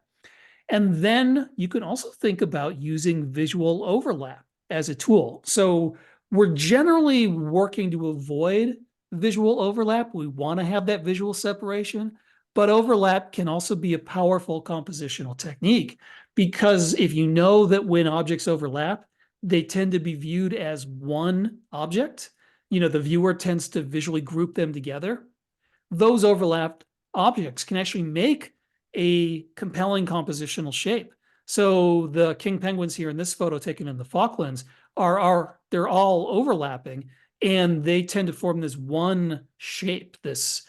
And then you can also think about using visual overlap as a tool. So we're generally working to avoid visual overlap. We want to have that visual separation, but overlap can also be a powerful compositional technique, because if you know that when objects overlap, they tend to be viewed as one object. You know, the viewer tends to visually group them together. Those overlapped objects can actually make a compelling compositional shape. So the king penguins here in this photo taken in the Falklands they're all overlapping, and they tend to form this one shape, this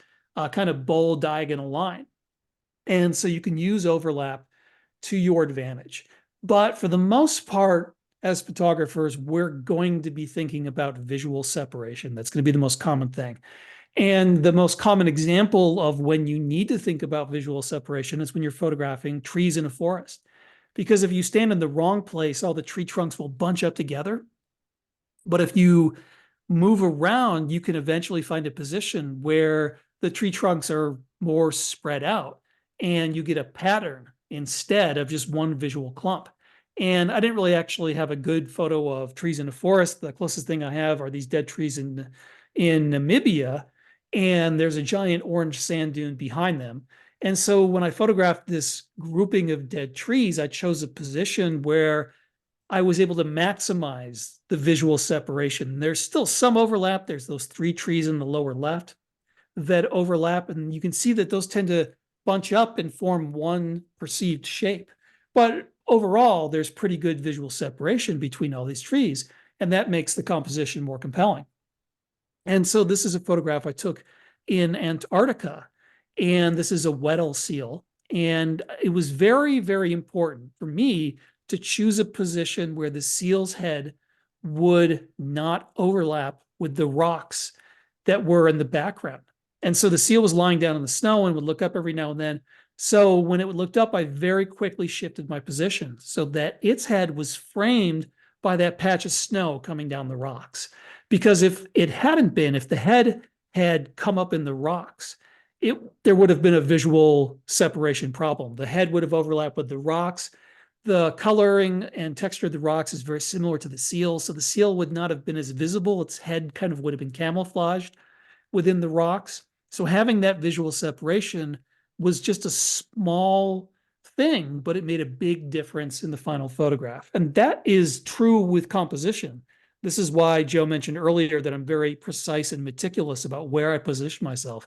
kind of bold diagonal line. And so you can use overlap to your advantage. But for the most part, as photographers, we're going to be thinking about visual separation. That's going to be the most common thing. And the most common example of when you need to think about visual separation is when you're photographing trees in a forest. Because if you stand in the wrong place, all the tree trunks will bunch up together. But if you move around, you can eventually find a position where the tree trunks are more spread out and you get a pattern instead of just one visual clump. And I didn't really actually have a good photo of trees in a forest. The closest thing I have are these dead trees in Namibia, and there's a giant orange sand dune behind them. And so when I photographed this grouping of dead trees, I chose a position where I was able to maximize the visual separation. There's still some overlap. There's those 3 trees in the lower left that overlap, and you can see that those tend to bunch up and form one perceived shape. But overall, there's pretty good visual separation between all these trees, and that makes the composition more compelling. And so this is a photograph I took in Antarctica, and this is a Weddell seal. And it was very, very important for me to choose a position where the seal's head would not overlap with the rocks that were in the background. And so the seal was lying down in the snow and would look up every now and then. So when it looked up, I very quickly shifted my position so that its head was framed by that patch of snow coming down the rocks. Because if it hadn't been, if the head had come up in the rocks, there would have been a visual separation problem. The head would have overlapped with the rocks. The coloring and texture of the rocks is very similar to the seal, so the seal would not have been as visible. Its head kind of would have been camouflaged within the rocks. So having that visual separation was just a small thing, but it made a big difference in the final photograph. And that is true with composition. This is why Joe mentioned earlier that I'm very precise and meticulous about where I position myself,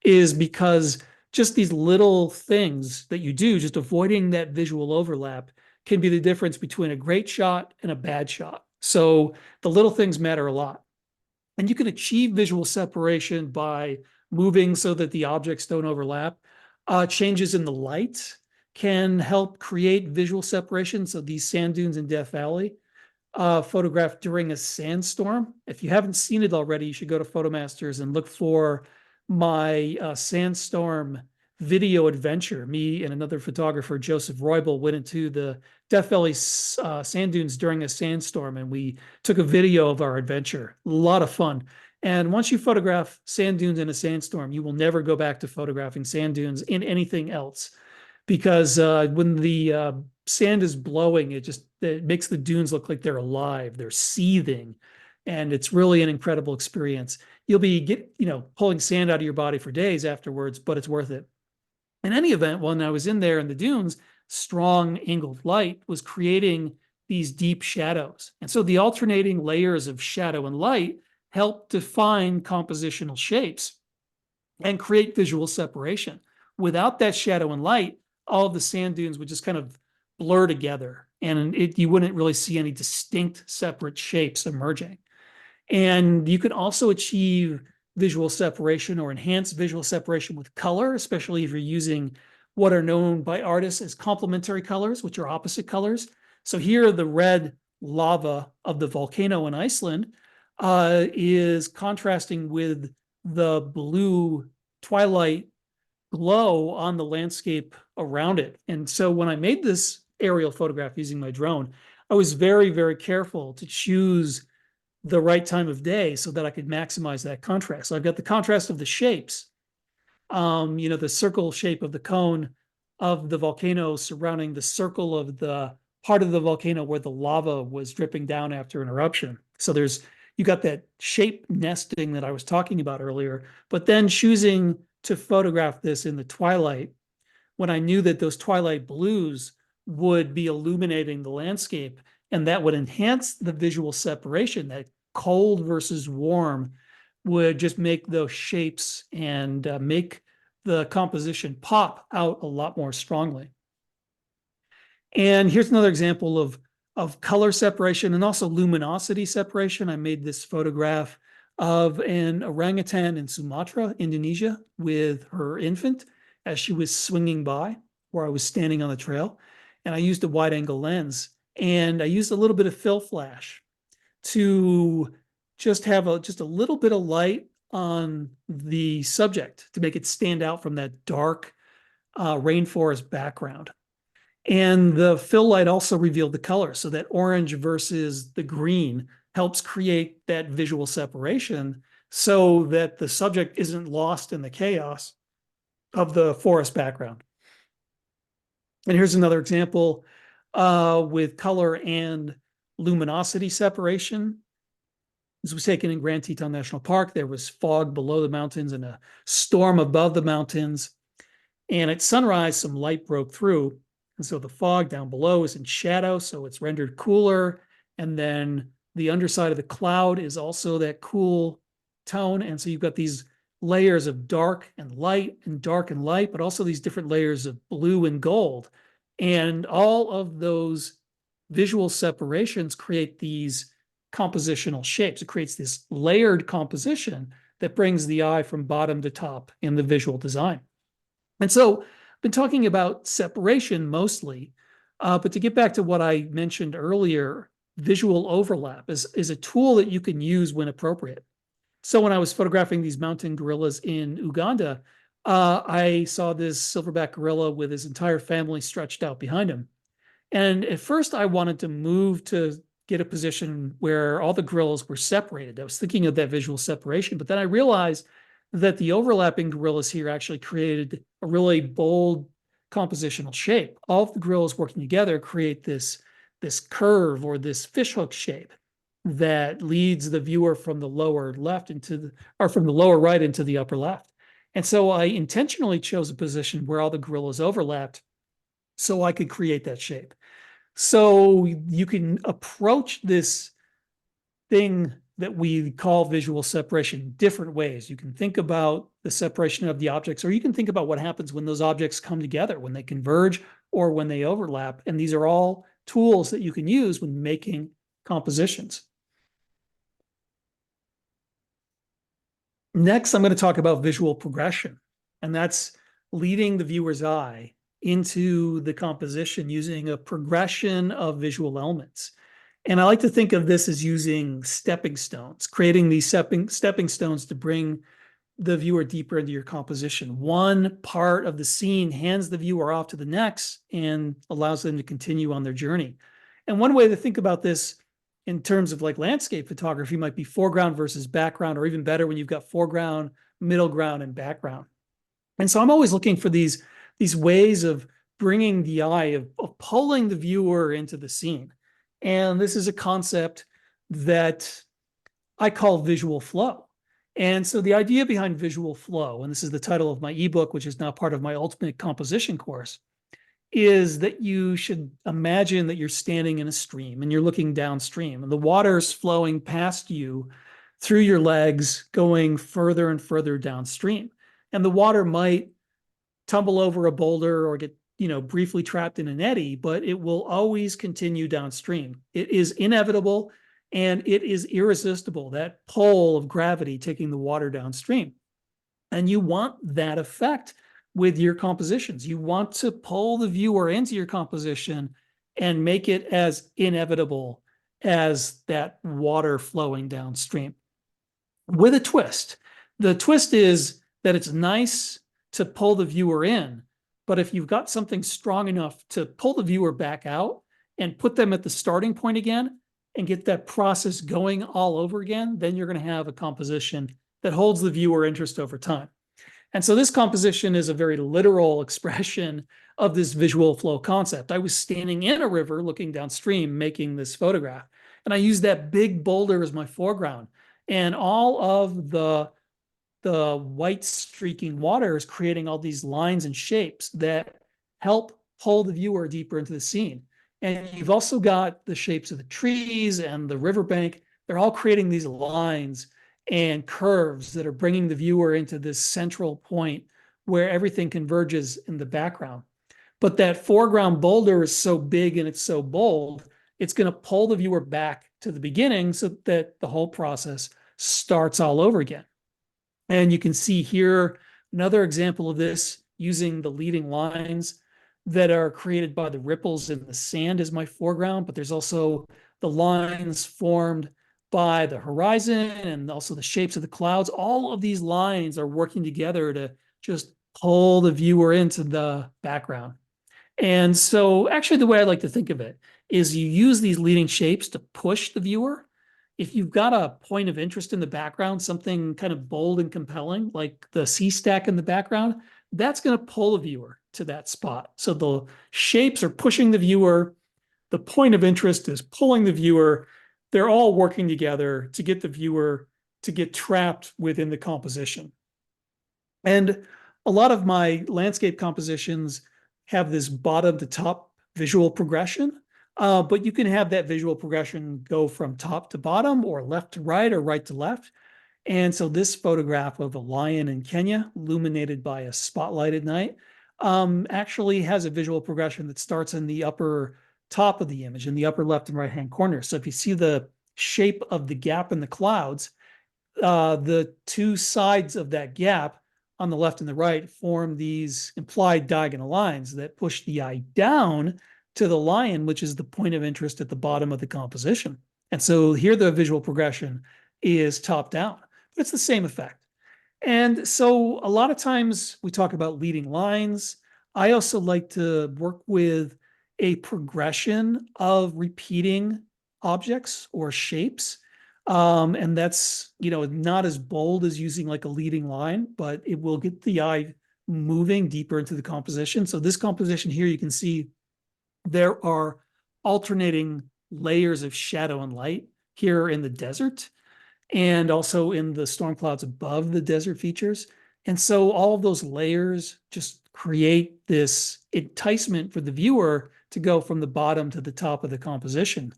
is because just these little things that you do, just avoiding that visual overlap, can be the difference between a great shot and a bad shot. So the little things matter a lot. And you can achieve visual separation by moving so that the objects don't overlap. Changes in the light can help create visual separation. So these sand dunes in Death Valley, photographed during a sandstorm. If you haven't seen it already, you should go to PhotoMasters and look for my sandstorm video adventure. Me and another photographer, Joseph Roybal, went into the Death Valley sand dunes during a sandstorm, and we took a video of our adventure. A lot of fun. And once you photograph sand dunes in a sandstorm, you will never go back to photographing sand dunes in anything else, because when the sand is blowing, it makes the dunes look like they're alive, they're seething, and it's really an incredible experience. You'll be pulling sand out of your body for days afterwards, but it's worth it. In any event, when I was in there in the dunes, strong angled light was creating these deep shadows. And so the alternating layers of shadow and light help define compositional shapes and create visual separation. Without that shadow and light, all of the sand dunes would just kind of blur together, and you wouldn't really see any distinct separate shapes emerging. And you can also achieve visual separation or enhance visual separation with color, especially if you're using what are known by artists as complementary colors, which are opposite colors. So here, the red lava of the volcano in Iceland is contrasting with the blue twilight glow on the landscape around it. And so when I made this aerial photograph using my drone, I was very, very careful to choose the right time of day so that I could maximize that contrast. So I've got the contrast of the shapes, the circle shape of the cone of the volcano surrounding the circle of the part of the volcano where the lava was dripping down after an eruption. So you got that shape nesting that I was talking about earlier, but then choosing to photograph this in the twilight when I knew that those twilight blues would be illuminating the landscape, and that would enhance the visual separation. That cold versus warm would just make those shapes and make the composition pop out a lot more strongly. And here's another example of color separation and also luminosity separation. I made this photograph of an orangutan in Sumatra, Indonesia, with her infant as she was swinging by where I was standing on the trail. And I used a wide angle lens, and I used a little bit of fill flash to just have just a little bit of light on the subject to make it stand out from that dark rainforest background. And the fill light also revealed the color, so that orange versus the green helps create that visual separation so that the subject isn't lost in the chaos of the forest background. And here's another example with color and luminosity separation. This was taken in Grand Teton National Park. There was fog below the mountains and a storm above the mountains. And at sunrise, some light broke through. And so the fog down below is in shadow, so it's rendered cooler. And then the underside of the cloud is also that cool tone. And so you've got these layers of dark and dark and light, but also these different layers of blue and gold. And all of those visual separations create these compositional shapes. It creates this layered composition that brings the eye from bottom to top in the visual design. And so I've been talking about separation mostly, but to get back to what I mentioned earlier, visual overlap is a tool that you can use when appropriate. So when I was photographing these mountain gorillas in Uganda, I saw this silverback gorilla with his entire family stretched out behind him. And at first I wanted to move to get a position where all the gorillas were separated. I was thinking of that visual separation, but then I realized that the overlapping gorillas here actually created a really bold compositional shape. All of the gorillas working together create this curve or this fishhook shape that leads the viewer from the lower left or from the lower right into the upper left. And so I intentionally chose a position where all the gorillas overlapped so I could create that shape. So you can approach this thing that we call visual separation different ways. You can think about the separation of the objects, or you can think about what happens when those objects come together, when they converge or when they overlap. And these are all tools that you can use when making compositions. Next, I'm going to talk about visual progression, and that's leading the viewer's eye into the composition using a progression of visual elements. And I like to think of this as using stepping stones, creating these stepping stones to bring the viewer deeper into your composition. One part of the scene hands the viewer off to the next and allows them to continue on their journey. And one way to think about this in terms of like landscape photography might be foreground versus background, or even better when you've got foreground, middle ground, and background. And so I'm always looking for these ways of bringing the eye, of pulling the viewer into the scene. And this is a concept that I call visual flow. And so the idea behind visual flow, and this is the title of my ebook, which is now part of my ultimate composition course, is that you should imagine that you're standing in a stream and you're looking downstream, and the water's flowing past you through your legs, going further and further downstream. And the water might tumble over a boulder or get, briefly trapped in an eddy, but it will always continue downstream. It is inevitable and it is irresistible, that pull of gravity taking the water downstream. And you want that effect with your compositions. You want to pull the viewer into your composition and make it as inevitable as that water flowing downstream, with a twist. The twist is that it's nice to pull the viewer in, but if you've got something strong enough to pull the viewer back out and put them at the starting point again and get that process going all over again, then you're going to have a composition that holds the viewer interest over time. And so this composition is a very literal expression of this visual flow concept. I was standing in a river looking downstream, making this photograph, and I used that big boulder as my foreground. And all of the white streaking water is creating all these lines and shapes that help pull the viewer deeper into the scene. And you've also got the shapes of the trees and the riverbank. They're all creating these lines and curves that are bringing the viewer into this central point where everything converges in the background. But that foreground boulder is so big and it's so bold, it's going to pull the viewer back to the beginning so that the whole process starts all over again. And you can see here another example of this using the leading lines that are created by the ripples in the sand as my foreground, but there's also the lines formed by the horizon and also the shapes of the clouds. All of these lines are working together to just pull the viewer into the background. And so actually the way I like to think of it is you use these leading shapes to push the viewer. If you've got a point of interest in the background, something kind of bold and compelling, like the sea stack in the background, that's going to pull the viewer to that spot. So the shapes are pushing the viewer. The point of interest is pulling the viewer. They're all working together to get the viewer to get trapped within the composition. And a lot of my landscape compositions have this bottom to top visual progression, but you can have that visual progression go from top to bottom or left to right or right to left. And so this photograph of a lion in Kenya, illuminated by a spotlight at night, actually has a visual progression that starts in the upper top of the image, in the upper left and right-hand corner. So if you see the shape of the gap in the clouds, the two sides of that gap on the left and the right form these implied diagonal lines that push the eye down to the lion, which is the point of interest at the bottom of the composition. And so here the visual progression is top down, but it's the same effect. And so a lot of times we talk about leading lines. I also like to work with a progression of repeating objects or shapes. And that's, not as bold as using like a leading line, but it will get the eye moving deeper into the composition. So this composition here, you can see there are alternating layers of shadow and light here in the desert, and also in the storm clouds above the desert features. And so all of those layers just create this enticement for the viewer to go from the bottom to the top of the composition.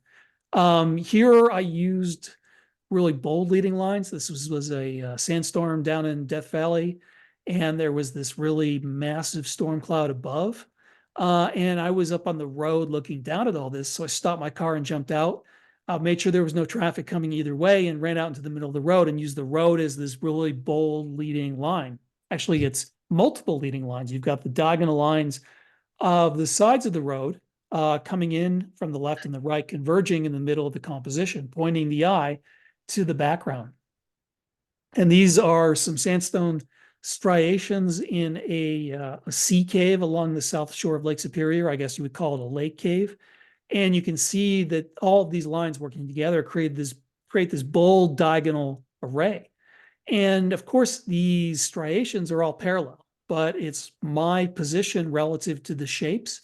Here I used really bold leading lines. This was a sandstorm down in Death Valley, and there was this really massive storm cloud above. And I was up on the road looking down at all this. So I stopped my car and jumped out, made sure there was no traffic coming either way, and ran out into the middle of the road and used the road as this really bold leading line. Actually, it's multiple leading lines. You've got the diagonal lines of the sides of the road coming in from the left and the right, converging in the middle of the composition, pointing the eye to the background. And these are some sandstone striations in a sea cave along the south shore of Lake Superior. I guess you would call it a lake cave. And you can see that all of these lines working together create this bold diagonal array. And of course, these striations are all parallel, but it's my position relative to the shapes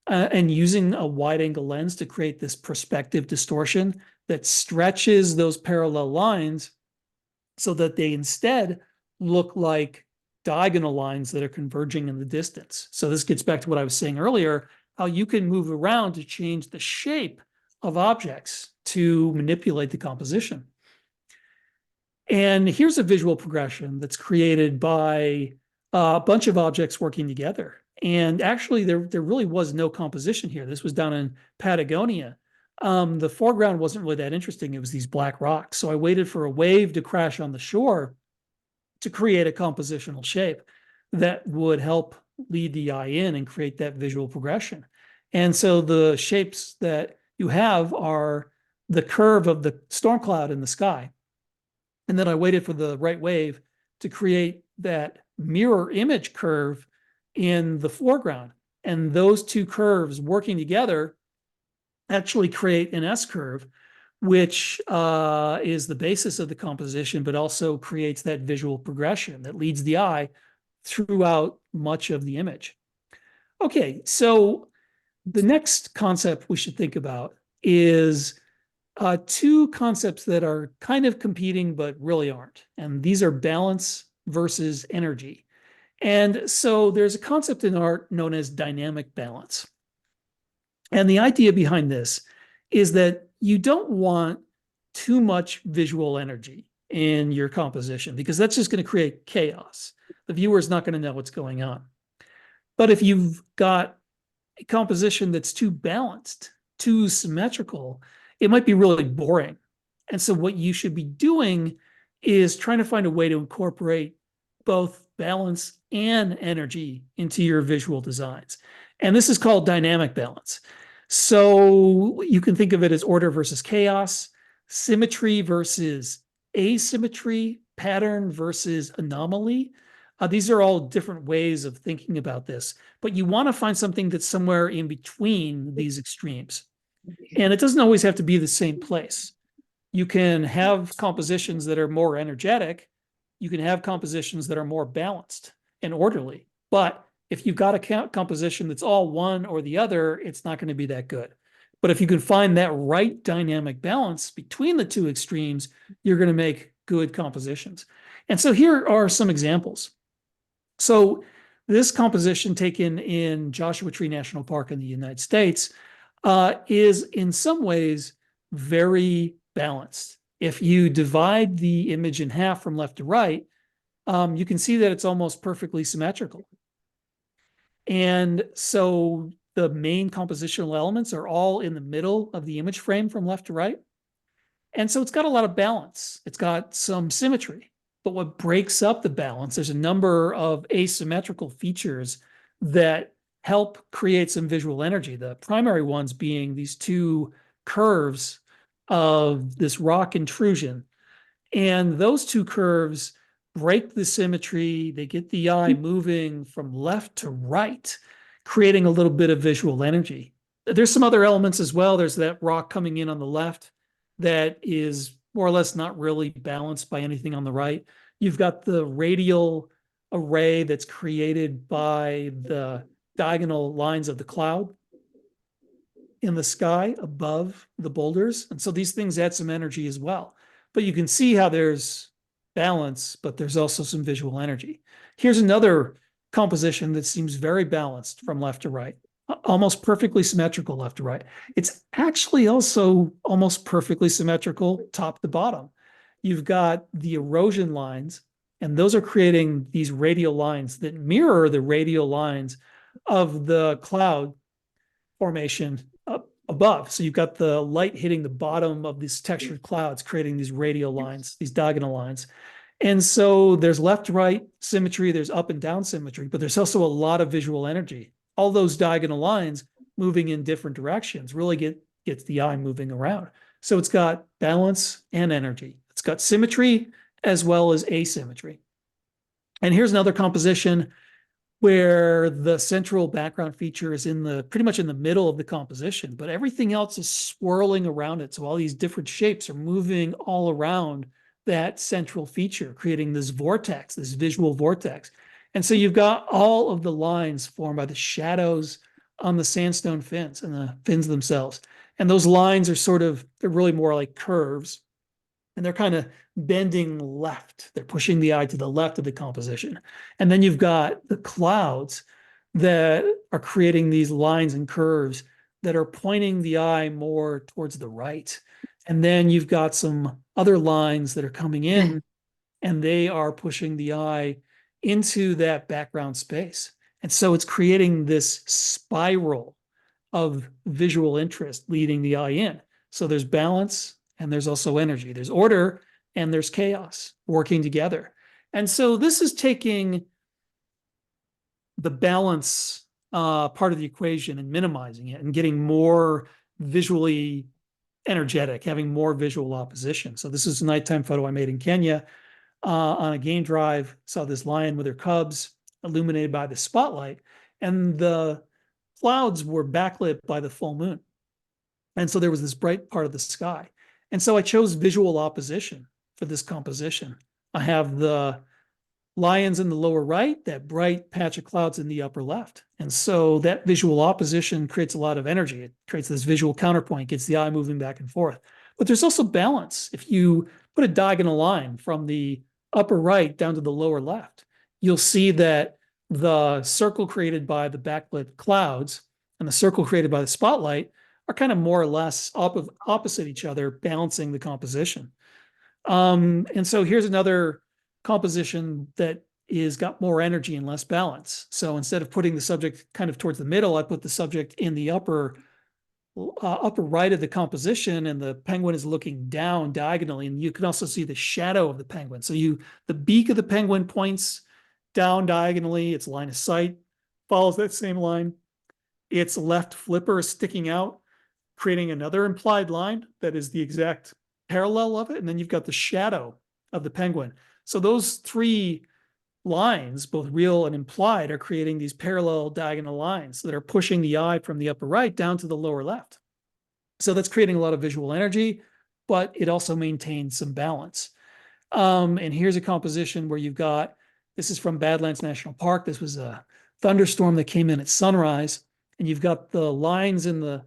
and using a wide angle lens to create this perspective distortion that stretches those parallel lines so that they instead look like diagonal lines that are converging in the distance. So this gets back to what I was saying earlier, how you can move around to change the shape of objects to manipulate the composition. And here's a visual progression that's created by a bunch of objects working together. And actually, there really was no composition here. This was down in Patagonia. The foreground wasn't really that interesting. It was these black rocks. So I waited for a wave to crash on the shore to create a compositional shape that would help lead the eye in and create that visual progression. And so the shapes that you have are the curve of the storm cloud in the sky. And then I waited for the right wave to create that mirror image curve in the foreground. And those two curves working together actually create an S curve, which is the basis of the composition, but also creates that visual progression that leads the eye throughout much of the image. Okay, so the next concept we should think about is two concepts that are kind of competing, but really aren't. And these are balance versus energy. And so there's a concept in art known as dynamic balance. And the idea behind this is that you don't want too much visual energy in your composition because that's just going to create chaos. The viewer is not going to know what's going on. But if you've got a composition that's too balanced, too symmetrical, it might be really boring. And so what you should be doing is trying to find a way to incorporate both balance and energy into your visual designs. And this is called dynamic balance. So you can think of it as order versus chaos, symmetry versus asymmetry, pattern versus anomaly. These are all different ways of thinking about this, but you want to find something that's somewhere in between these extremes. And it doesn't always have to be the same place. You can have compositions that are more energetic. You can have compositions that are more balanced and orderly. But if you've got a composition that's all one or the other, it's not going to be that good. But if you can find that right dynamic balance between the two extremes, you're going to make good compositions. And so here are some examples. So this composition taken in Joshua Tree National Park in the United States is in some ways very balanced. If you divide the image in half from left to right, you can see that it's almost perfectly symmetrical. And so the main compositional elements are all in the middle of the image frame from left to right. And so it's got a lot of balance. It's got some symmetry. But what breaks up the balance, there's a number of asymmetrical features that help create some visual energy. The primary ones being these two curves of this rock intrusion. And those two curves break the symmetry. They get the eye moving from left to right, creating a little bit of visual energy. There's some other elements as well. There's that rock coming in on the left that is more or less not really balanced by anything on the right. You've got the radial array that's created by the diagonal lines of the cloud in the sky above the boulders. And so these things add some energy as well. But you can see how there's balance, but there's also some visual energy. Here's another composition that seems very balanced from left to right, almost perfectly symmetrical left to right. It's actually also almost perfectly symmetrical top to bottom. You've got the erosion lines, and those are creating these radial lines that mirror the radial lines of the cloud formation up above. So you've got the light hitting the bottom of these textured clouds, creating these radial lines, these diagonal lines. And so there's left to right symmetry, there's up and down symmetry, but there's also a lot of visual energy. All those diagonal lines moving in different directions really gets the eye moving around. So it's got balance and energy. It's got symmetry as well as asymmetry. And here's another composition where the central background feature is pretty much in the middle of the composition, but everything else is swirling around it. So all these different shapes are moving all around that central feature, creating this vortex, this visual vortex. And so you've got all of the lines formed by the shadows on the sandstone fins and the fins themselves. And those lines are they're really more like curves, and they're kind of bending left. They're pushing the eye to the left of the composition. And then you've got the clouds that are creating these lines and curves that are pointing the eye more towards the right. And then you've got some other lines that are coming in, and they are pushing the eye into that background space. And so it's creating this spiral of visual interest leading the eye in. So there's balance and there's also energy. There's order and there's chaos working together. And so this is taking the balance part of the equation and minimizing it and getting more visually energetic, having more visual opposition. So this is a nighttime photo I made in Kenya on a game drive. Saw this lion with her cubs illuminated by the spotlight, and the clouds were backlit by the full moon. And so there was this bright part of the sky. And so I chose visual opposition for this composition. I have the lions in the lower right, that bright patch of clouds in the upper left. And so that visual opposition creates a lot of energy. It creates this visual counterpoint, gets the eye moving back and forth. But there's also balance. If you put a diagonal line from the upper right down to the lower left, you'll see that the circle created by the backlit clouds and the circle created by the spotlight are kind of more or less opposite each other, balancing the composition. And so here's another composition that is got more energy and less balance. So instead of putting the subject kind of towards the middle, I put the subject in the upper right of the composition, and the penguin is looking down diagonally, and you can also see the shadow of the penguin. So the beak of the penguin points down diagonally, its line of sight follows that same line. Its left flipper is sticking out, creating another implied line that is the exact parallel of it. And then you've got the shadow of the penguin. So those three lines, both real and implied, are creating these parallel diagonal lines that are pushing the eye from the upper right down to the lower left. So that's creating a lot of visual energy, but it also maintains some balance. And here's a composition where you've got, this is from Badlands National Park. This was a thunderstorm that came in at sunrise, and you've got the lines in the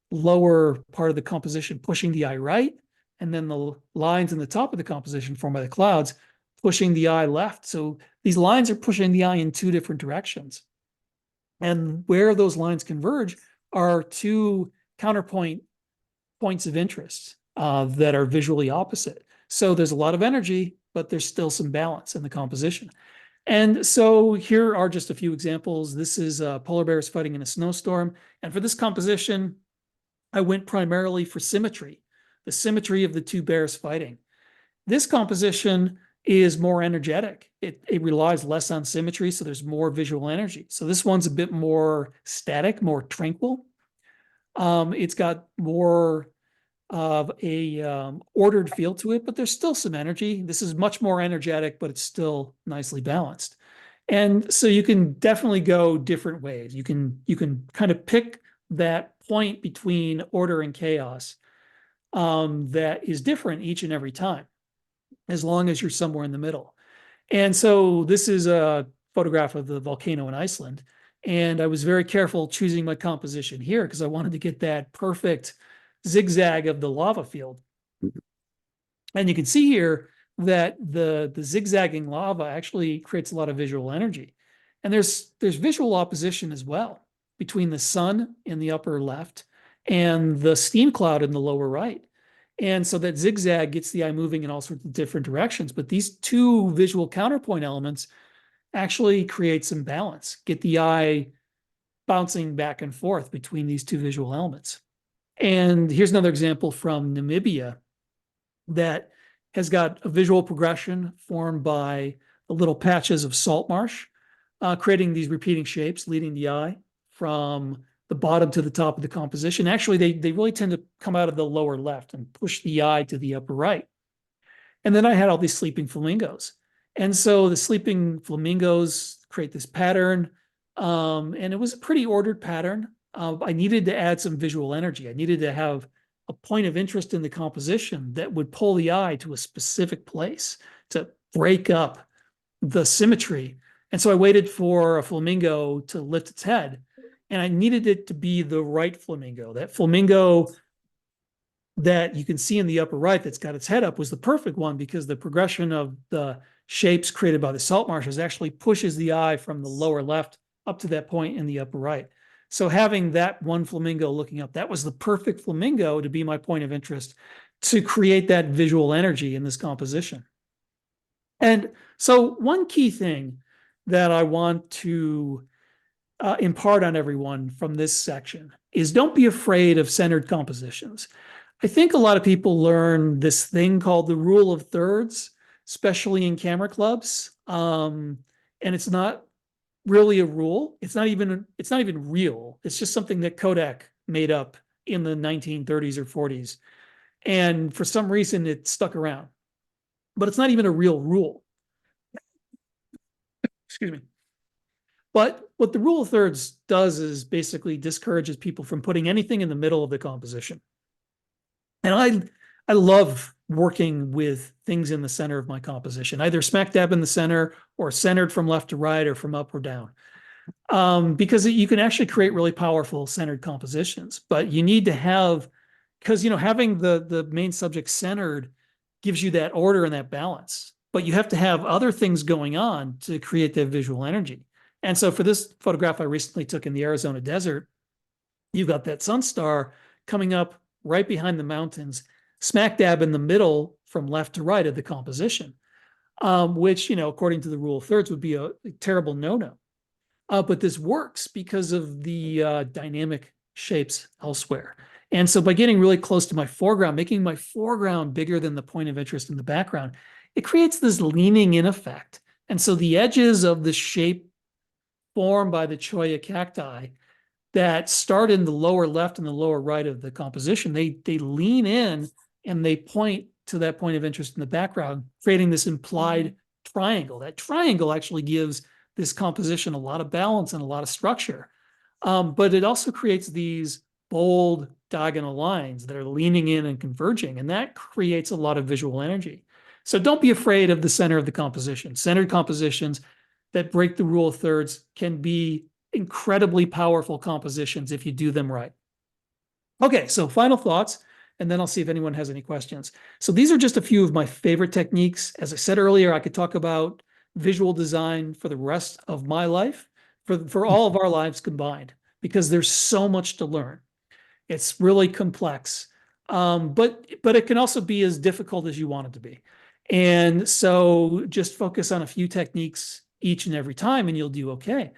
lower part of the composition pushing the eye right, and then the lines in the top of the composition formed by the clouds pushing the eye left. So these lines are pushing the eye in two different directions. And where those lines converge are two counterpoint points of interest that are visually opposite. So there's a lot of energy, but there's still some balance in the composition. And so here are just a few examples. This is polar bears fighting in a snowstorm. And for this composition, I went primarily for symmetry, the symmetry of the two bears fighting. This composition is more energetic. It relies less on symmetry, so there's more visual energy. So this one's a bit more static, more tranquil. It's got more of a ordered feel to it, but there's still some energy. This is much more energetic, but it's still nicely balanced. And so you can definitely go different ways. You can kind of pick that point between order and chaos that is different each and every time, as long as you're somewhere in the middle. And so this is a photograph of the volcano in Iceland. And I was very careful choosing my composition here because I wanted to get that perfect zigzag of the lava field. And you can see here that the zigzagging lava actually creates a lot of visual energy. And there's visual opposition as well between the sun in the upper left and the steam cloud in the lower right. And so that zigzag gets the eye moving in all sorts of different directions. But these two visual counterpoint elements actually create some balance, get the eye bouncing back and forth between these two visual elements. And here's another example from Namibia that has got a visual progression formed by the little patches of salt marsh, creating these repeating shapes, leading the eye from the bottom to the top of the composition. Actually, they really tend to come out of the lower left and push the eye to the upper right. And then I had all these sleeping flamingos. And so the sleeping flamingos create this pattern. And it was a pretty ordered pattern. I needed to add some visual energy. I needed to have a point of interest in the composition that would pull the eye to a specific place to break up the symmetry. And so I waited for a flamingo to lift its head, and I needed it to be the right flamingo. That flamingo that you can see in the upper right that's got its head up was the perfect one because the progression of the shapes created by the salt marshes actually pushes the eye from the lower left up to that point in the upper right. So having that one flamingo looking up, that was the perfect flamingo to be my point of interest to create that visual energy in this composition. And so one key thing that I want to impart on everyone from this section is don't be afraid of centered compositions. I think a lot of people learn this thing called the rule of thirds, especially in camera clubs. And it's not really a rule. It's not even real. It's just something that Kodak made up in the 1930s or 40s. And for some reason it stuck around. But it's not even a real rule. Excuse me. But what the rule of thirds does is basically discourages people from putting anything in the middle of the composition. And I love working with things in the center of my composition, either smack dab in the center or centered from left to right or from up or down. Because you can actually create really powerful centered compositions, but you need to have, because having the main subject centered gives you that order and that balance, but you have to have other things going on to create that visual energy. And so for this photograph I recently took in the Arizona desert, you've got that sun star coming up right behind the mountains, smack dab in the middle from left to right of the composition, which, according to the rule of thirds would be a terrible no-no. But this works because of the dynamic shapes elsewhere. And so by getting really close to my foreground, making my foreground bigger than the point of interest in the background, it creates this leaning in effect. And so the edges of the shape formed by the cholla cacti that start in the lower left and the lower right of the composition, they lean in and they point to that point of interest in the background, creating this implied triangle. That triangle actually gives this composition a lot of balance and a lot of structure. But it also creates these bold diagonal lines that are leaning in and converging, and that creates a lot of visual energy. So don't be afraid of the center of the composition. Centered compositions that break the rule of thirds can be incredibly powerful compositions if you do them right. Okay, so final thoughts. and then I'll see if anyone has any questions. So these are just a few of my favorite techniques. As I said earlier, I could talk about visual design for the rest of my life, for all of our lives combined, because there's so much to learn. It's really complex, but it can also be as difficult as you want it to be. And so just focus on a few techniques each and every time, and you'll do okay.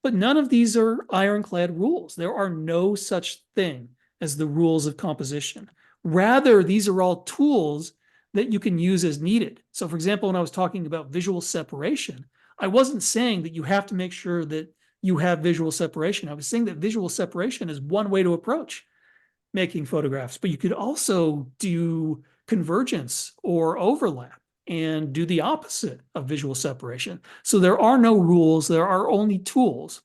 But none of these are ironclad rules. There are no such thing as the rules of composition. Rather, these are all tools that you can use as needed. So for example, when I was talking about visual separation, I wasn't saying that you have to make sure that you have visual separation. I was saying that visual separation is one way to approach making photographs, but you could also do convergence or overlap and do the opposite of visual separation. So there are no rules, there are only tools.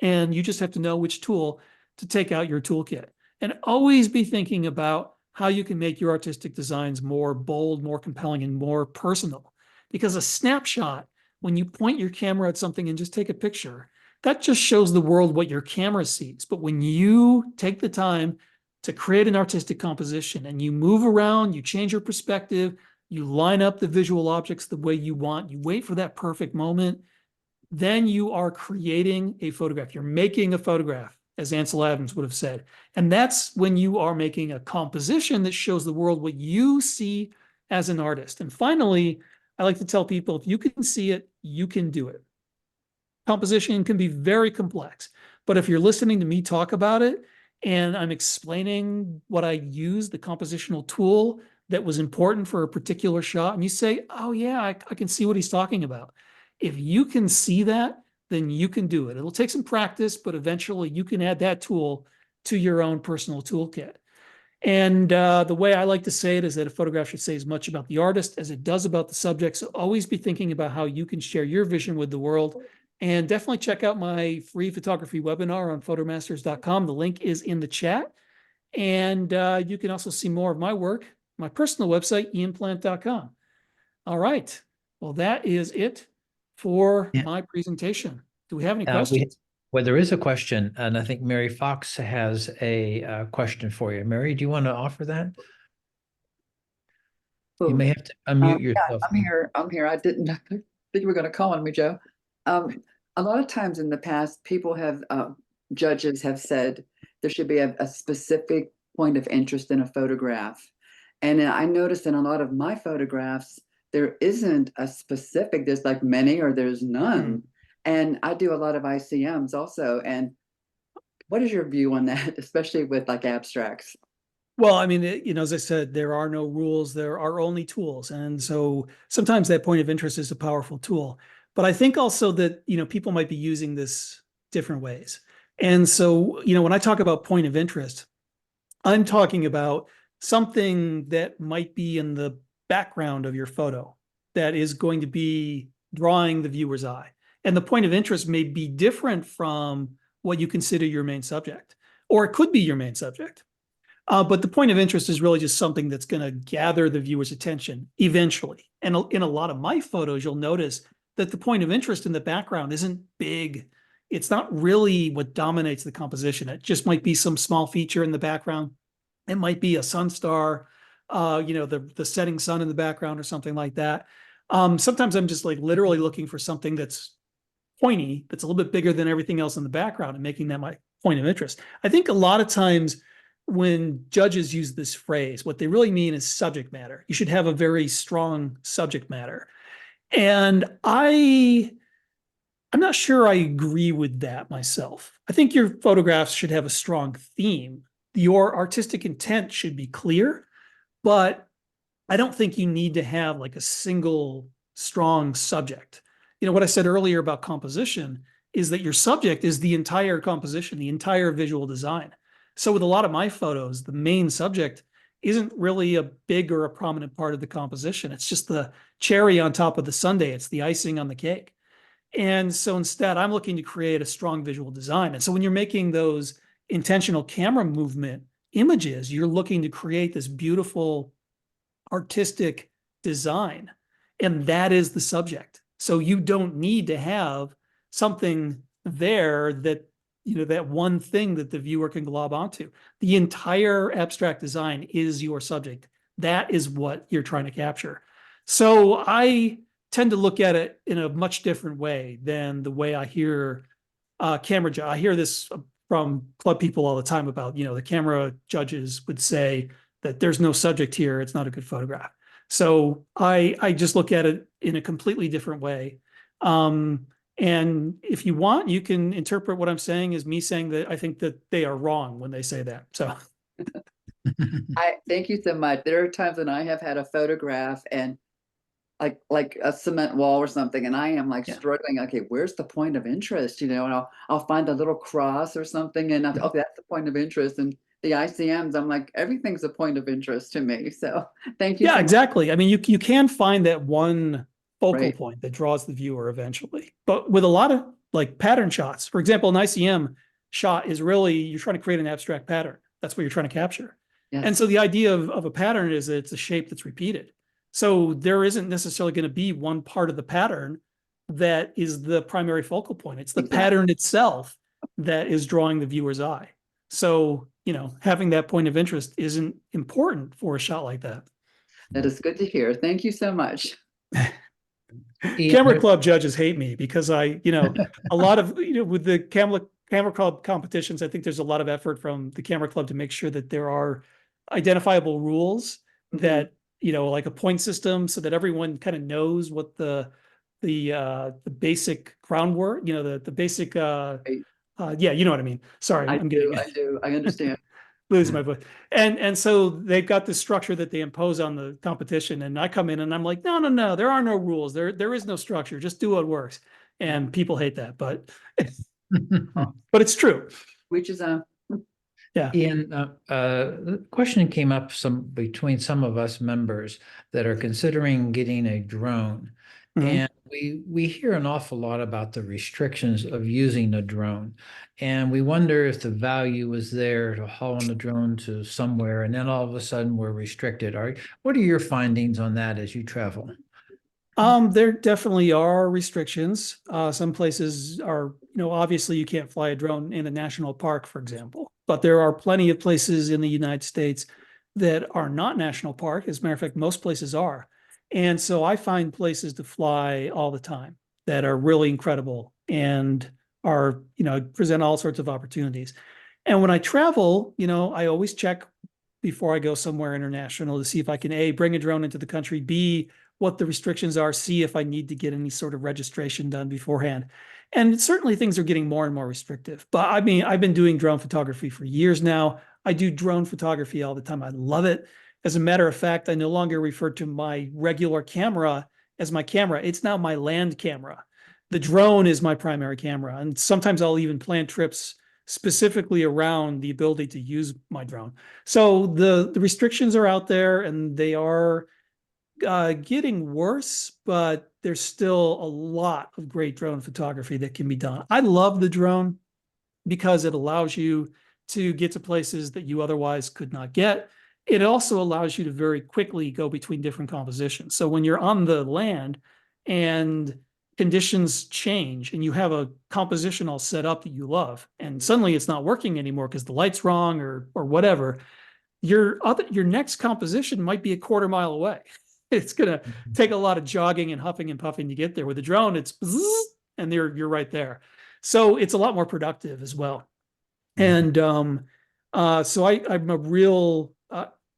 And you just have to know which tool to take out your toolkit. And always be thinking about how you can make your artistic designs more bold, more compelling, and more personal. Because a snapshot, when you point your camera at something and just take a picture, that just shows the world what your camera sees. But when you take the time to create an artistic composition and you move around, you change your perspective, you line up the visual objects the way you want, you wait for that perfect moment, then you are creating a photograph. You're making a photograph, as Ansel Adams would have said. And that's when you are making a composition that shows the world what you see as an artist. And finally, I like to tell people, if you can see it, you can do it. Composition can be very complex, but if you're listening to me talk about it and I'm explaining what I use, the compositional tool that was important for a particular shot, and you say, oh yeah, I can see what he's talking about. If you can see that, then you can do it. It'll take some practice, but eventually you can add that tool to your own personal toolkit. And the way I like to say it is that a photograph should say as much about the artist as it does about the subject. So always be thinking about how you can share your vision with the world. And definitely check out my free photography webinar on photomasters.com. The link is in the chat. And you can also see more of my work, my personal website, ianplant.com. All right. Well, that is it for my presentation. Do we have any questions? Well, there is a question, and I think Mary Fox has a question for you. Mary, do you want to offer that? You may have to unmute yourself. Yeah, I'm here. I didn't think you were going to call on me, Joe. A lot of times in the past, people have, judges have said there should be a specific point of interest in a photograph. And I noticed in a lot of my photographs, there isn't a specific, there's like many or there's none. And I do a lot of ICMs also. And what is your view on that, especially with like abstracts? Well, I mean, as I said, there are no rules, there are only tools. And so sometimes that point of interest is a powerful tool. But I think also that, people might be using this different ways. And so, when I talk about point of interest, I'm talking about something that might be in the background of your photo that is going to be drawing the viewer's eye. And the point of interest may be different from what you consider your main subject, or it could be your main subject. But the point of interest is really just something that's going to gather the viewer's attention eventually. And in a lot of my photos, you'll notice that the point of interest in the background isn't big. It's not really what dominates the composition. It just might be some small feature in the background. It might be a sun star, the setting sun in the background or something like that. Sometimes I'm just like literally looking for something that's pointy, that's a little bit bigger than everything else in the background and making that my point of interest. I think a lot of times when judges use this phrase, what they really mean is subject matter. You should have a very strong subject matter. And I'm not sure I agree with that myself. I think your photographs should have a strong theme. Your artistic intent should be clear, but I don't think you need to have like a single strong subject. What I said earlier about composition is that your subject is the entire composition, the entire visual design. So with a lot of my photos, the main subject isn't really a big or a prominent part of the composition. It's just the cherry on top of the sundae. It's the icing on the cake. And so instead, I'm looking to create a strong visual design. And so when you're making those intentional camera movement images, you're looking to create this beautiful artistic design. And that is the subject. So you don't need to have something there that that one thing that the viewer can glob onto. The entire abstract design is your subject. That is what you're trying to capture. So I tend to look at it in a much different way than the way I hear camera. I hear this from club people all the time about, the camera judges would say that there's no subject here. It's not a good photograph. So I just look at it in a completely different way. And if you want, you can interpret what I'm saying as me saying that I think that they are wrong when they say that. So I thank you so much. There are times when I have had a photograph and like a cement wall or something, and I am like Yeah. struggling. Okay, where's the point of interest? And I'll find a little cross or something, and okay, that's the point of interest. And the ICMs, I'm like, everything's a point of interest to me. So thank you. yeah, so exactly. I mean, you can find that one focal Right. point that draws the viewer eventually. But with a lot of like pattern shots, for example, an ICM shot is really, you're trying to create an abstract pattern. That's what you're trying to capture. Yes. And so the idea of a pattern is that it's a shape that's repeated. So there isn't necessarily going to be one part of the pattern that is the primary focal point. It's the Exactly. pattern itself that is drawing the viewer's eye. So, having that point of interest isn't important for a shot like that. That is good to hear. Thank you so much. Ian, Camera club judges hate me because a lot of, with the camera club competitions, I think there's a lot of effort from the camera club to make sure that there are identifiable rules that, like a point system so that everyone kind of knows what the basic groundwork, the basic, yeah, you know what I mean? Sorry, I I'm do. getting I understand. losing my voice. And so they've got this structure that they impose on the competition. And I come in and I'm like, no, there are no rules. There is no structure. Just do what works. And people hate that, but it's true. Which is Yeah. Ian, the question came up between some of us members that are considering getting a drone. Mhm. And we hear an awful lot about the restrictions of using a drone. And we wonder if the value is there to haul on a drone to somewhere, and then all of a sudden we're restricted. What are your findings on that as you travel? There definitely are restrictions. Some places are, obviously you can't fly a drone in a national park, for example, but there are plenty of places in the United States that are not national park. As a matter of fact, most places are. And so I find places to fly all the time that are really incredible and are, present all sorts of opportunities. And when I travel, I always check before I go somewhere international to see if I can A, bring a drone into the country, B, what the restrictions are, see if I need to get any sort of registration done beforehand. And certainly things are getting more and more restrictive. But I mean, I've been doing drone photography for years now. I do drone photography all the time. I love it. As a matter of fact, I no longer refer to my regular camera as my camera. It's now my land camera. The drone is my primary camera. And sometimes I'll even plan trips specifically around the ability to use my drone. So the restrictions are out there and they are getting worse, but there's still a lot of great drone photography that can be done. I love the drone because it allows you to get to places that you otherwise could not get. It also allows you to very quickly go between different compositions. So when you're on the land and conditions change and you have a composition all set up that you love, and suddenly it's not working anymore because the light's wrong or whatever, your next composition might be a quarter mile away. It's going to take a lot of jogging and huffing and puffing to get there. With a drone, it's and you're right there. So it's a lot more productive as well. And so I'm a real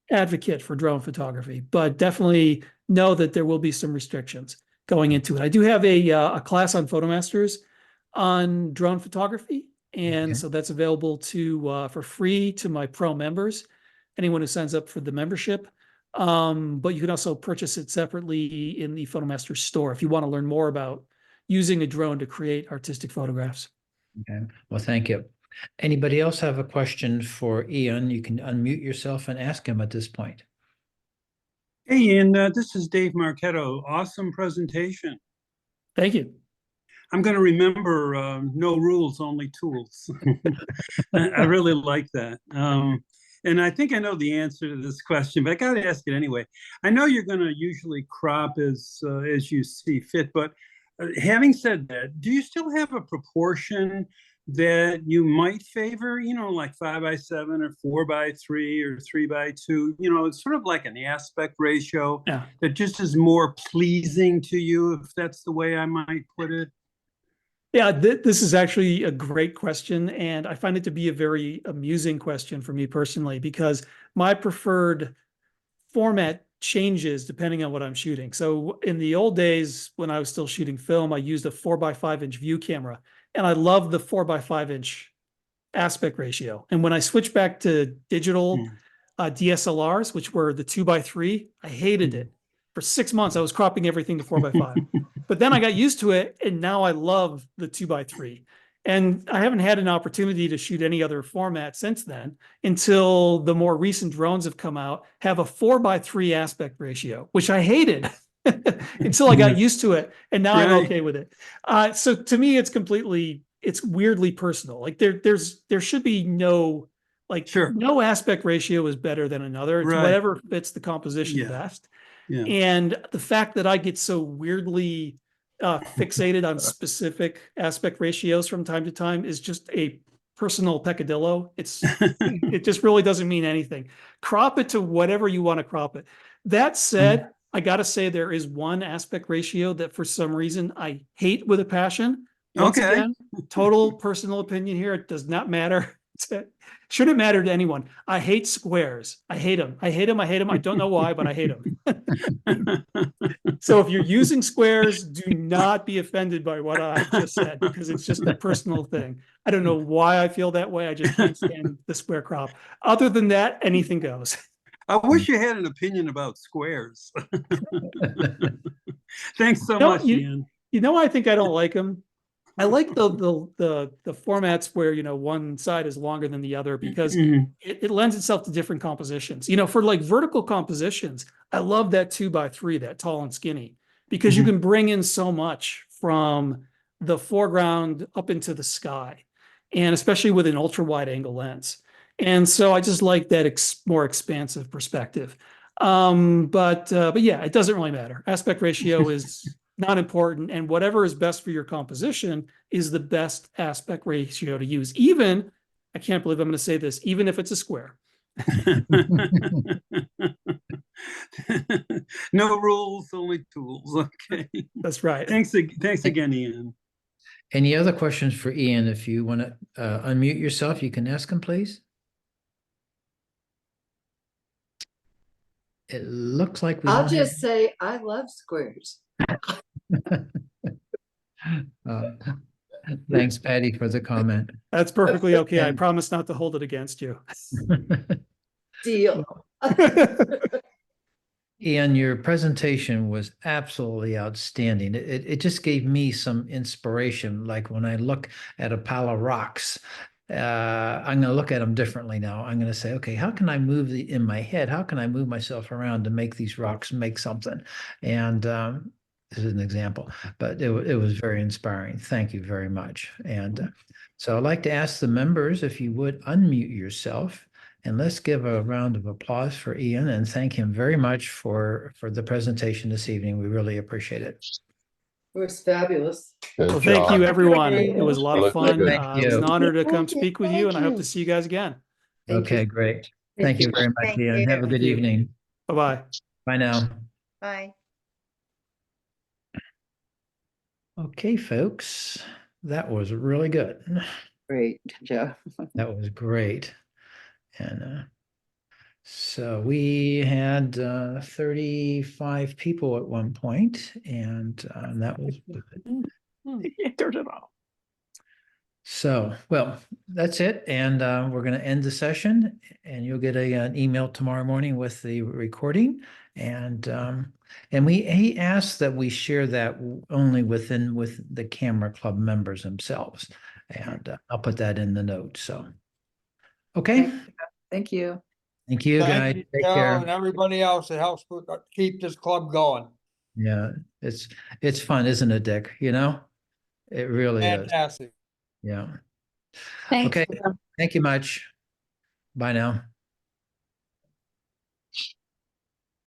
advocate for drone photography, but definitely know that there will be some restrictions going into it. I do have a class on PhotoMasters on drone photography. And Okay. so that's available for free to my pro members, anyone who signs up for the membership. But you can also purchase it separately in the PhotoMasters store if you want to learn more about using a drone to create artistic photographs. Okay. Well, thank you. Anybody else have a question for Ian? You can unmute yourself and ask him at this point. Hey, Ian, this is Dave Marchetto. Awesome presentation. Thank you. I'm going to remember no rules, only tools. I really like that. And I think I know the answer to this question, but I got to ask it anyway. I know you're going to usually crop as you see fit, but having said that, do you still have a proportion that you might favor, like 5:7 or 4:3 or 3:2. It's sort of like an aspect ratio Yeah. that just is more pleasing to you, if that's the way I might put it. Yeah, this is actually a great question, and I find it to be a very amusing question for me personally, because my preferred format changes depending on what I'm shooting. So in the old days, when I was still shooting film, I used a 4x5 inch view camera, and I loved the 4x5 inch aspect ratio. And when I switched back to digital DSLRs, which were the 2x3, I hated it. For 6 months, I was cropping everything to 4x5. But then I got used to it, and now I love the 2x3. And I haven't had an opportunity to shoot any other format since then, until the more recent drones have come out, have a 4x3 aspect ratio, which I hated until I got used to it. And now I'm Right. okay with it. So to me, it's weirdly personal. Like there should be no, like, Sure. no aspect ratio is better than another. It's Right. whatever fits the composition Yeah. best. Yeah. And the fact that I get so weirdly fixated on specific aspect ratios from time to time is just a personal peccadillo. It just really doesn't mean anything. Crop it to whatever you want to crop it. That said, I got to say there is one aspect ratio that for some reason I hate with a passion. Once Okay. again, total personal opinion here. It does not matter. Shouldn't matter to anyone. I hate squares. I hate them. I hate them. I hate them. I don't know why, but I hate them. So if you're using squares, do not be offended by what I just said, because it's just a personal thing. I don't know why I feel that way. I just can't stand the square crop. Other than that, anything goes. I wish you had an opinion about squares. Thanks so No, much, Ian. I think I don't like them. I like the formats where, one side is longer than the other, because Mhm. it lends itself to different compositions. For like vertical compositions, I love that 2x3, that tall and skinny, because you Mhm. can bring in so much from the foreground up into the sky, and especially with an ultra wide angle lens. And so I just like that more expansive perspective. But yeah, it doesn't really matter. Aspect ratio is not important, and whatever is best for your composition is the best aspect ratio to use. Even, I can't believe I'm going to say this, even if it's a square. No rules, only tools. Okay. That's right. Thanks again, Ian. Any other questions for Ian? If you want to unmute yourself, you can ask him, please. It looks like we I'll don't just say I love squares. have- thanks, Patty, for the comment. That's perfectly okay. I And- promise not to hold it against you. Deal. Ian, your presentation was absolutely outstanding. It just gave me some inspiration. Like when I look at a pile of rocks, I'm going to look at them differently now. I'm going to say, okay, how can I move in my head? How can I move myself around to make these rocks make something? And this is an example, but it was very inspiring. Thank you very much. And so I'd like to ask the members if you would unmute yourself. And let's give a round of applause for Ian and thank him very much for the presentation this evening. We really appreciate it. It was fabulous. Well, thank you, everyone. It was a lot of Absolutely fun. good. Thank It was you. an honor to come Thank you. speak with you, and I hope Thank to see you guys again. Thank you. Okay, great. Thank you very much, Thank Ian. you. Have a good Thank you. evening. Bye-bye. Bye now. Bye. Okay, folks, that was really good. Great, Joe. That was great. And so we had 35 people at one point, and that was good. So, well, that's it. And we're going to end the session, and you'll get an email tomorrow morning with the recording. And he asked that we share that only with the Camera Club members themselves. And I'll put that in the note. So, okay. Thank you. Thank you, guys. Thank you, Take Joe, care. and everybody else that helps keep this club going. Yeah, it's fun, isn't it, Dick? It really is. Fantastic. Yeah. Thanks. Okay. Thank you much. Bye now.